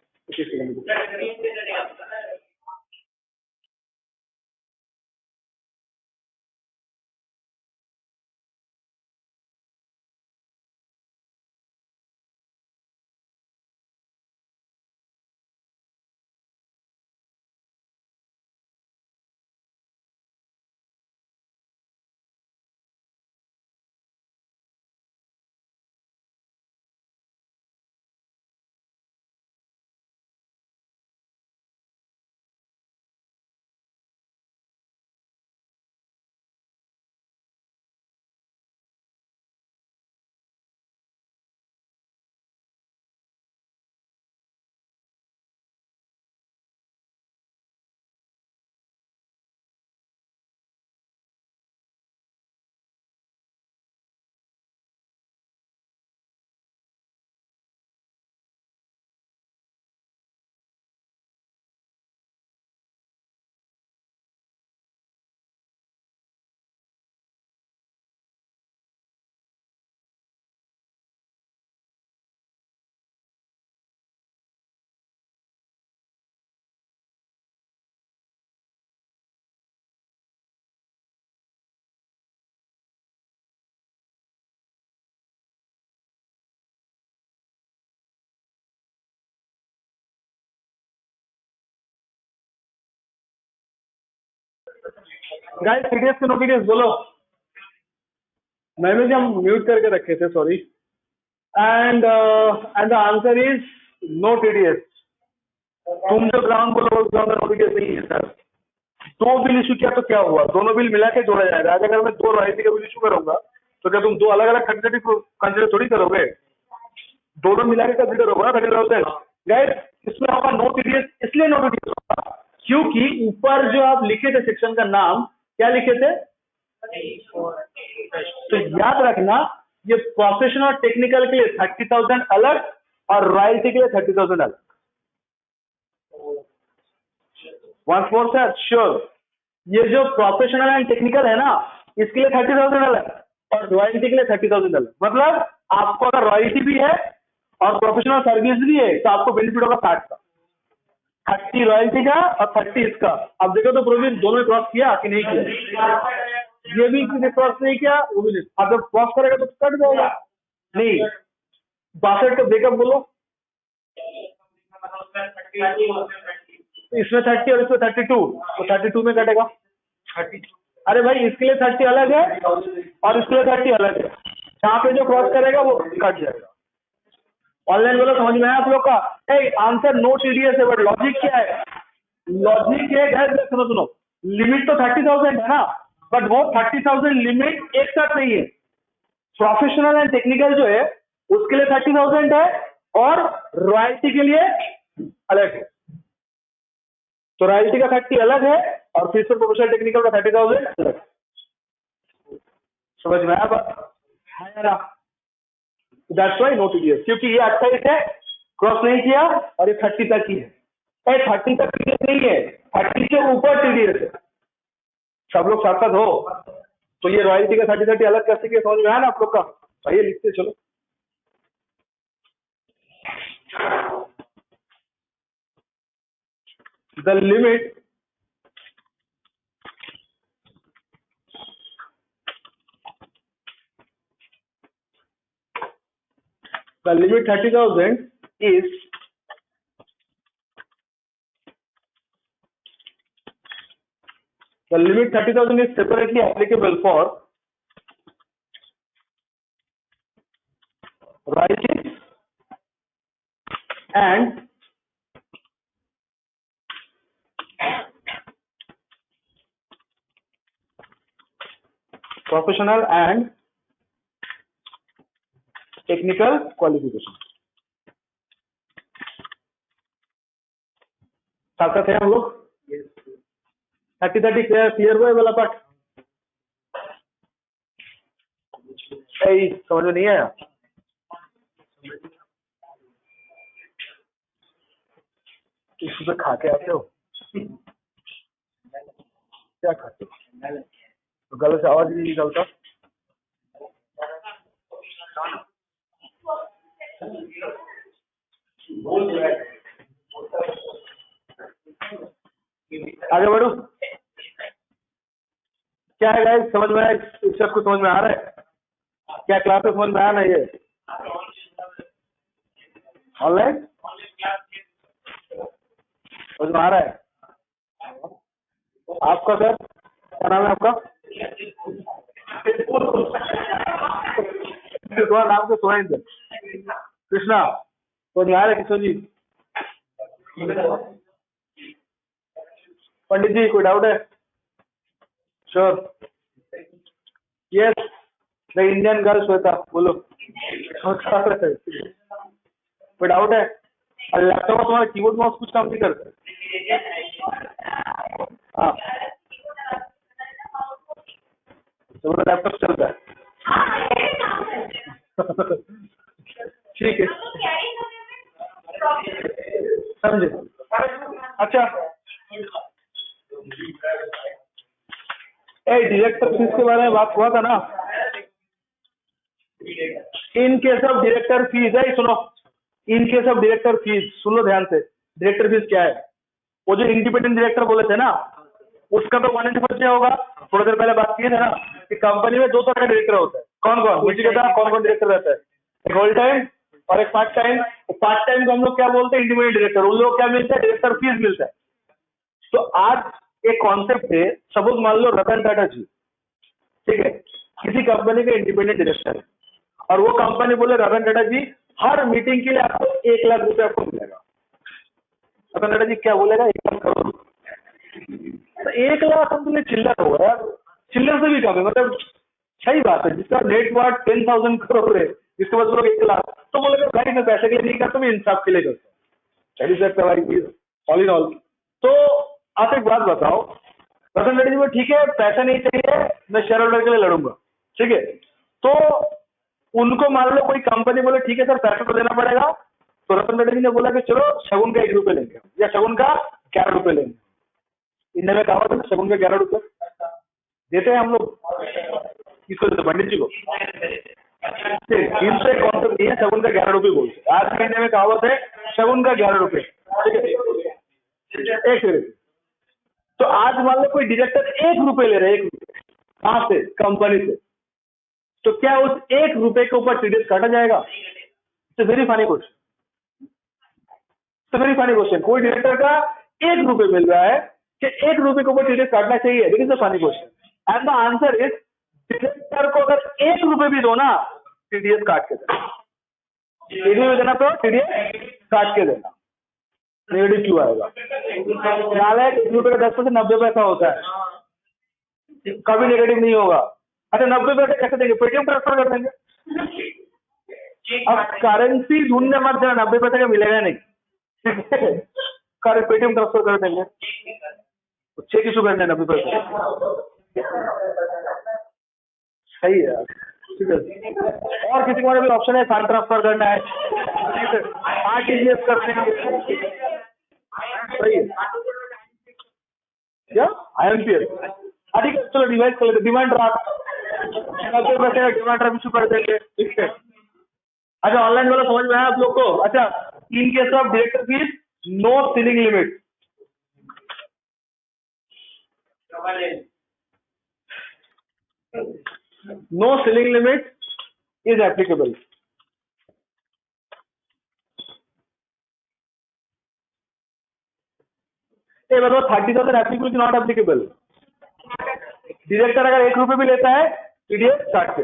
गाइस सीडीएस के नोटिस बोलो। मैंने हम म्यूट करके रखे थे sorry and the answer is no TDS. तुम जो ग्राउंड बोलो उस ग्राउंड का टीडीएस नहीं है सर। 2 बिल इशू किया तो क्या हुआ? दोनों बिल मिला के जोड़ा जाएगा। आज अगर मैं 2 रॉयल्टी का बिल इशू करूंगा तो क्या तुम 2 अलग अलग कंसिडर थोड़ी करोगे? दोनों मिला के कंसिडर होगा ना 30,000। गाइस इसमें होगा नो टीडीएस। इसलिए नो टीडीएस होगा क्योंकि ऊपर जो आप लिखे थे सेक्शन का नाम क्या लिखे थे? तो याद रखना ये प्रोफेशनल टेक्निकल के लिए 30,000 अलग और रॉयल्टी के लिए 30,000 अलग। वंस मोर सर श्योर, ये जो प्रोफेशनल एंड टेक्निकल है ना इसके लिए 30,000 अलग और रॉयल्टी के लिए 30,000 अलग। मतलब आपको अगर रॉयल्टी भी है और प्रोफेशनल सर्विस भी है तो आपको बेनिफिट होगा 60 का, 30 रॉयल्टी का और 30 इसका। अब देखो तो प्रोविजन दोनों क्रॉस किया कि नहीं किया? ये भी किसी ने क्रॉस नहीं किया, वो भी नहीं। अब जब क्रॉस करेगा तो कट जाएगा नहीं। 62 का ब्रेकअप बोलो। इसमें 30 और इसमें 32 तो 32 में कटेगा 30। अरे भाई इसके लिए 30 अलग है और इसके लिए 30 अलग है। जहाँ पे जो क्रॉस करेगा वो कट जाएगा। ऑनलाइन बोलो समझ में आया आप लोग का? आंसर नो टीडीएस है बट लॉजिक क्या है? लॉजिक है सुनो सुनो, लिमिट तो 30,000 है ना, बट वो 30,000 लिमिट एक साथ नहीं है। प्रोफेशनल एंड टेक्निकल जो है उसके लिए 30,000 है और रॉयल्टी के लिए अलग है। तो रॉयल्टी का 30 अलग है और फिर से प्रोफेशनल टेक्निकल का 30,000 अलग। समझ में आया? दैट्स व्हाई नो टीडीएस, क्योंकि ये 28 है क्रॉस नहीं किया और ये 30 तक ही है। 30 तक टीडीएस नहीं है, 30 के ऊपर टीडीएस है। सब लोग साथ साथ हो तो ये रॉयल्टी का 30 अलग कर सके। समझ में आया ना आप लोग का? आइए लिखते चलो। The limit the limit 30,000 is the limit 30,000 is separately applicable for royalties and professional and technical qualification. साथ साथ है हम लोग 30 क्लियर हुआ वाला पार्ट? समझ में नहीं आया? इसमें खा के आते हो क्या खाते हो? तो गले से आवाज नहीं निकलता। आगे बढ़ो। क्या है गाइस, समझ में आया? इस सबको समझ में आ रहा है? क्या क्लास में समझ में आया ना? ये ऑनलाइन समझ में आ रहा है? आपका सर क्या नाम है आपका? तुम्हारा नाम तो सुरेंद्र कृष्णा। समझ में आ रहा है किशोर जी? पंडित जी कोई डाउट है? Sure? Yes the Indian girl Shweta, बोलो। कोई डाउट है? और लैपटॉप में तुम्हारा कीबोर्ड माउस कुछ काम नहीं करता? हाँ तो लैपटॉप चलता है। ठीक है समझे? अच्छा डायरेक्टर फीस के बारे में बात हुआ था ना? In case of director fees है, सुनो। In case of director fees सुन लो ध्यान से। डायरेक्टर फीस क्या है? वो जो इंडिपेंडेंट डायरेक्टर बोले थे ना, उसका तो 180% होगा। थोड़ी देर पहले बात की थे ना कि कंपनी में 2 तरह का डायरेक्टर होता है। कौन कौन मुझे कहता है? कौन कौन डायरेक्टर रहता है? एक होल टाइम और एक पार्ट टाइम। पार्ट टाइम को हम लोग क्या बोलते हैं? Independent director. उन लोग क्या मिलता है? डायरेक्टर फीस मिलता है। तो आज एक कॉन्सेप्ट है, सपोज मान लो रतन टाटा जी, ठीक है, किसी कंपनी का इंडिपेंडेंट डायरेक्टर है और वो कंपनी बोले रतन टाटा जी हर मीटिंग के लिए आपको 1 लाख रुपए आपको मिलेगा। रतन टाटा जी क्या बोलेगा? 1 लाख करोड़। तो 1 लाख हम तुम्हें चिल्लर होगा यार, चिल्लर से भी कम है। मतलब सही बात है, जिसका नेट वर्थ 10,000 करोड़ है, जिसके पास लोग 1 लाख, तो बोलेगा भाई मैं पैसे के लिए नहीं करता, मैं इंसाफ के लिए करता हूँ। ऑल इन ऑल तो आप एक बात बताओ, रतन टाटा जी को ठीक है पैसा नहीं चाहिए, मैं शेयर होल्डर के लिए लड़ूंगा, ठीक है, तो उनको मान लो कोई कंपनी बोले ठीक है सर पैसा तो देना पड़ेगा, तो रतन टाटा जी ने बोला कि चलो शगुन का 1 रुपये लेंगे या शगुन का 11 रुपये लेंगे। इनमें में कहा था शगुन का 11 रुपये देते हैं हम लोग। किसको देते? पंडित जी को। इनसे कॉन्सेप्ट नहीं है, शगुन का 11 रुपये बोलते। आज के इंडिया में कहावत है शगुन का 11 रुपये। एक सेकंड, तो आज मान लो कोई डायरेक्टर 1 रुपये ले रहे हैं, 1 रुपये कहां से? कंपनी से। तो क्या उस 1 रुपये के ऊपर टीडीएस काटा जाएगा? It's very funny question. Very funny question. कोई डायरेक्टर का 1 रुपये मिल रहा है कि 1 रुपये के ऊपर टीडीएस काटना चाहिए? This is the funny question and the answer is director को अगर 1 रुपये भी दो ना, टीडीएस काट के देना। टीडीएस देना तो टीडीएस काट के देना। नेगेटिव क्यों आएगा? 1 रुपये का 10% 90 पैसा होता है, कभी नेगेटिव नहीं होगा। अच्छा 90 पैसे कैसे देंगे? पेटीएम ट्रांसफर कर देंगे। अब करेंसी ढूंढने मत जाना, 90 पैसे का मिलेगा नहीं, पेटीएम ट्रांसफर कर देंगे। चेक इशू करने 90 पैसे सही है, ठीक है। और किसी को भी ऑप्शन है फंड ट्रांसफर करना है, आरटीजीएस करते हैं, सही है क्या? आईएमपीएस ठीक है, चलो डिवाइस कर लेते। डिमांड ड्राफ्ट 90 पैसे का डिमांड ड्राफ्ट इशू कर देंगे, ठीक है। अच्छा ऑनलाइन वाला समझ में आया आप लोग को? अच्छा in case of director fees no ceiling limit. No ceiling limit is applicable. ये बताओ 30,000 एप्लीकेबल की नॉट एप्लीकेबल? डायरेक्टर अगर 1 रुपये भी लेता है टीडीएस काट के,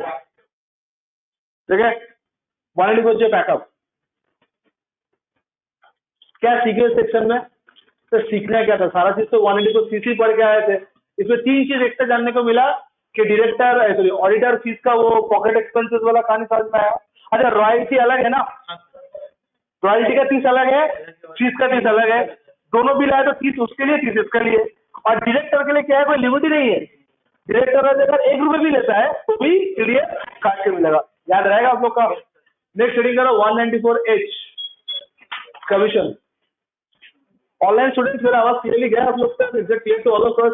ठीक है। 180 पैकअप क्या सीखे सेक्शन में? तो सीखना क्या था? सारा चीज तो 180 सीसी पढ़ के आए थे। इसमें 3 चीज एक्स्ट्रा जानने को मिला कि डायरेक्टर सॉरी ऑडिटर फीस का वो पॉकेट एक्सपेंसेस वाला कहानी समझ में आया। अच्छा रॉयल्टी अलग है ना, रॉयल्टी का फीस अलग है, फीस का फीस अलग है, दोनों बिल आए तो फीस उसके लिए फीस इसके लिए। और डायरेक्टर के लिए क्या है, कोई लिमिट ही नहीं है, डायरेक्टर अगर 1 रुपए भी लेता है तो भी क्लियर काट के मिलेगा। याद रहेगा आप लोग का। नेक्स्ट रीडिंग करो 194H कमीशन। ऑनलाइन स्टूडेंट्स मेरा आवाज क्लियरली गया आप लोग तक? Is it clear to all of us?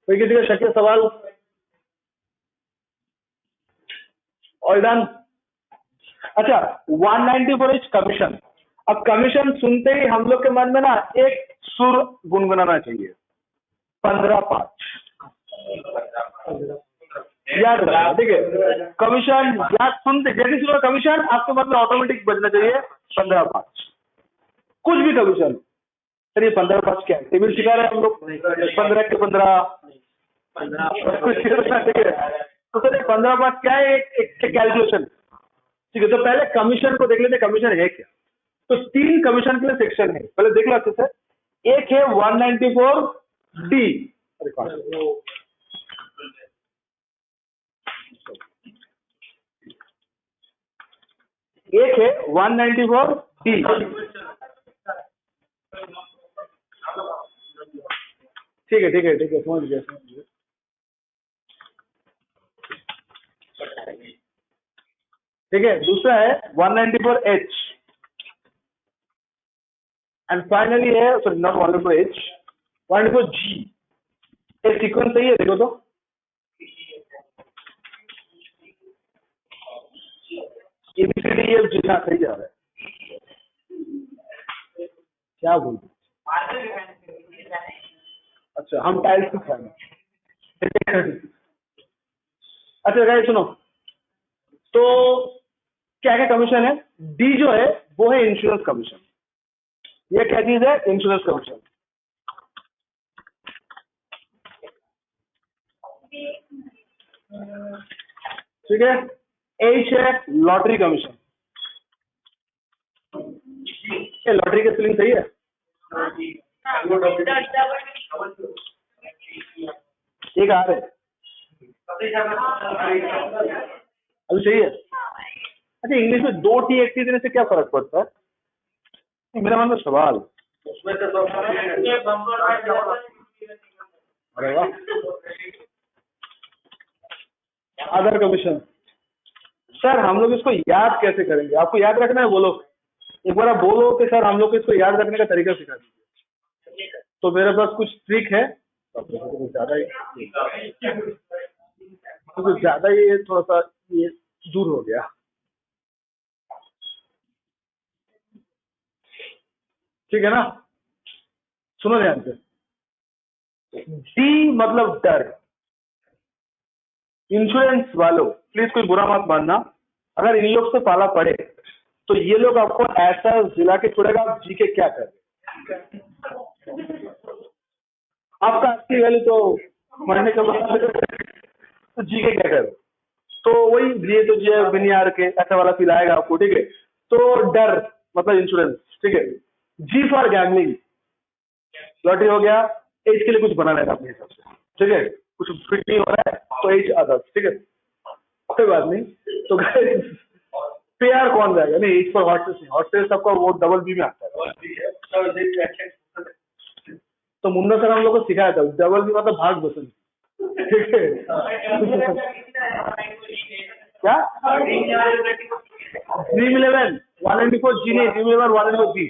कोई किसी का शक या सवाल? All done. अच्छा 194H कमीशन। अब कमीशन सुनते ही हम लोग के मन में ना एक सुर गुनगुनाना चाहिए, 15/5 याद रखना, ठीक है? कमीशन याद सुनते जैसे सुनो कमीशन आपके मन में ऑटोमेटिक बजना चाहिए 15/5। कुछ भी कमीशन, सर ये 15/5 क्या है? टेबल सिखा रहे हैं हम लोग, 15 के 15 ठीक है? तो सर 15/5 क्या है? एक कैलकुलेशन, ठीक है? तो पहले कमीशन को देख लेते, कमीशन है क्या। तो 3 कमीशन के लिए सेक्शन है, पहले देख लो अच्छे से। एक है 194D, एक है 194D, ठीक है ठीक है ठीक है, समझ गया समझ गया। ठीक है, दूसरा है 194H एंड फाइनली है सॉरी नॉट 194H, 194G। ये सीक्वेंस सही है, देखो तो ABCDEFG सही जा रहा है, क्या बोल? अच्छा हम टाइल्स की खाएंगे। अच्छा गाइस सुनो, तो क्या क्या कमीशन है? डी जो है वो है इंश्योरेंस कमीशन। ये क्या चीज है? Insurance commission. ठीक है। एच है लॉटरी कमीशन। ये लॉटरी की स्पेलिंग सही है? एक आ रहा है अभी, सही है। अच्छा इंग्लिश में 2T 1T देने से क्या फर्क पड़ता है? मेरा मन में सवाल। अरे वाह। अदर कमीशन, सर हम लोग इसको याद कैसे करेंगे? आपको याद रखना है, बोलो एक बार, आप बोलो कि सर हम लोग को इसको याद रखने का तरीका सिखा दीजिए। तो मेरे पास कुछ ट्रिक है, कुछ ज्यादा ही थोड़ा सा ये दूर हो गया। ठीक है ना, सुनो ध्यान से। डी मतलब डर। इंश्योरेंस वालों प्लीज कोई बुरा मत मानना, अगर इन लोग से पाला पड़े तो ये लोग आपको ऐसा जिला के छोड़ेगा, आप जी के क्या करें? आपका असली वैल्यू तो मरने के बाद तो जी के क्या करें? तो वही जिए तो जिए बिनियार के ऐसा वाला फील आएगा आपको। ठीक है, तो डर मतलब इंश्योरेंस। ठीक है, जी फॉर गैम्बलिंग, लॉटरी हो गया। एज के लिए कुछ बना रहेगा अपने हिसाब से, ठीक है? कुछ फिट नहीं हो रहा है तो एज अदर्स, ठीक है, कोई बात नहीं। तो पेयर कौन जाएगा? नहीं, एज फॉर हॉर्सेस नहीं, हॉर्सेस सबका वो डबल बी में आता है। तो मुन्ना सर हम लोग को सिखाया था, डबल बी मतलब भाग बसंत, ठीक है? क्या ड्रीम 11 194G नहीं, ड्रीम 11 194G।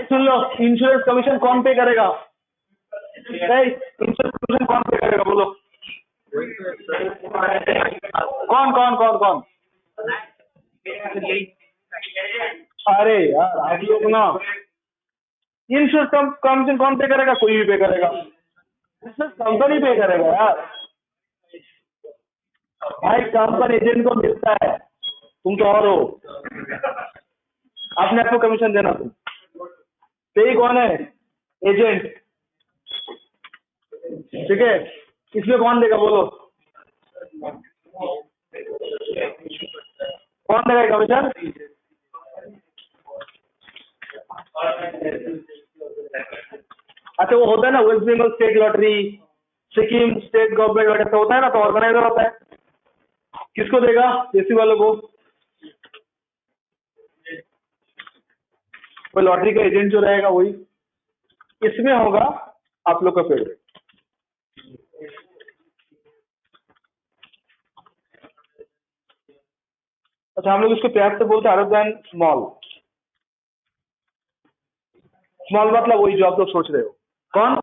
सुन लो, इंश्योरेंस कमीशन कौन पे करेगा? इंश्योरेंस कमीशन कौन पे करेगा बोलो? कौन कौन कौन कौन? अरे यार आप लोग ना, इंश्योरेंस कमीशन कौन पे करेगा? कोई भी पे करेगा, कंपनी पे करेगा यार। भाई कंपनी एजेंट को मिलता है, तुम तो और हो, अपने आप को कमीशन देना तुम। तो ये कौन है? एजेंट, ठीक है। इसमें कौन देगा बोलो? कौन देगा कमीशन? अच्छा वो होता है ना West Bengal state lottery, Sikkim state government वगैरह होता है ना, तो ऑर्गेनाइजर होता है, किसको देगा? देसी वालों को। कोई लॉटरी का एजेंट जो रहेगा वही। इसमें होगा आप लोग का फेवरेट। अच्छा हम लोग इसको प्यार से बोलते हैं अदर देन स्मॉल। स्मॉल मतलब वही जो आप लोग सोच रहे हो। कौन?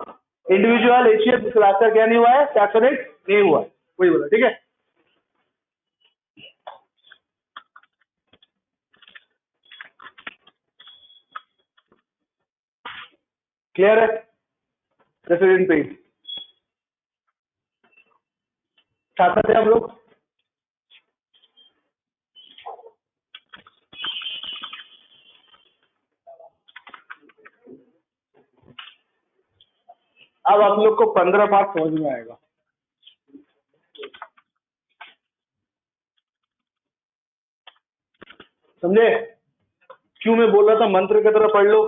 इंडिविजुअल एशियन क्लास्टर क्या नहीं हुआ है? टैक्स रेट नहीं हुआ, वही बोला, ठीक है। क्लियर है? रेसिडेंट पे साथ साथ है हम लोग। अब आप लोग को 15 पार्ट समझ में आएगा। समझे? क्यों मैं बोल रहा था मंत्र की तरह पढ़ लो।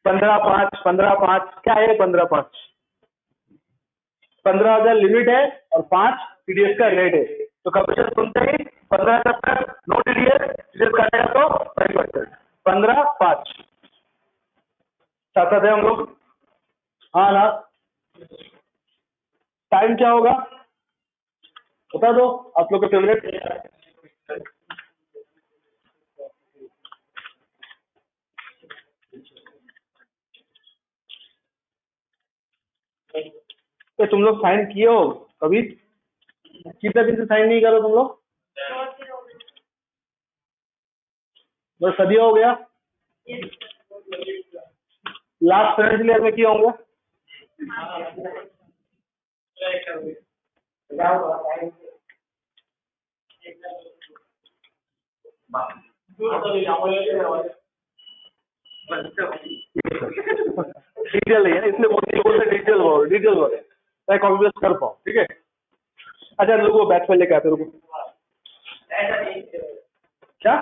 15/5 15/5 क्या है? 15/5 15,000 लिमिट है और 5 टीडीएस का रेट है। तो कमीशन सुनते ही 15 तक नो टीडीएस, टीडीएस काटेगा तो 5%। 15/5 साथ साथ है हम लोग। हाँ ना, टाइम क्या होगा बता दो आप लोग का फेवरेट। तो तुम लोग साइन किए हो कभी? कितने दिन से साइन नहीं करो तुम लोग? बस सदिया हो गया। लास्ट फाइनेंशियल ईयर में किया होंगे। डिटेल है इसलिए बोलते डिटेल बोल मैं कॉपी पेस्ट कर पाऊँ, ठीक है। अच्छा लोगों बैच पे लेके आते रुको। क्या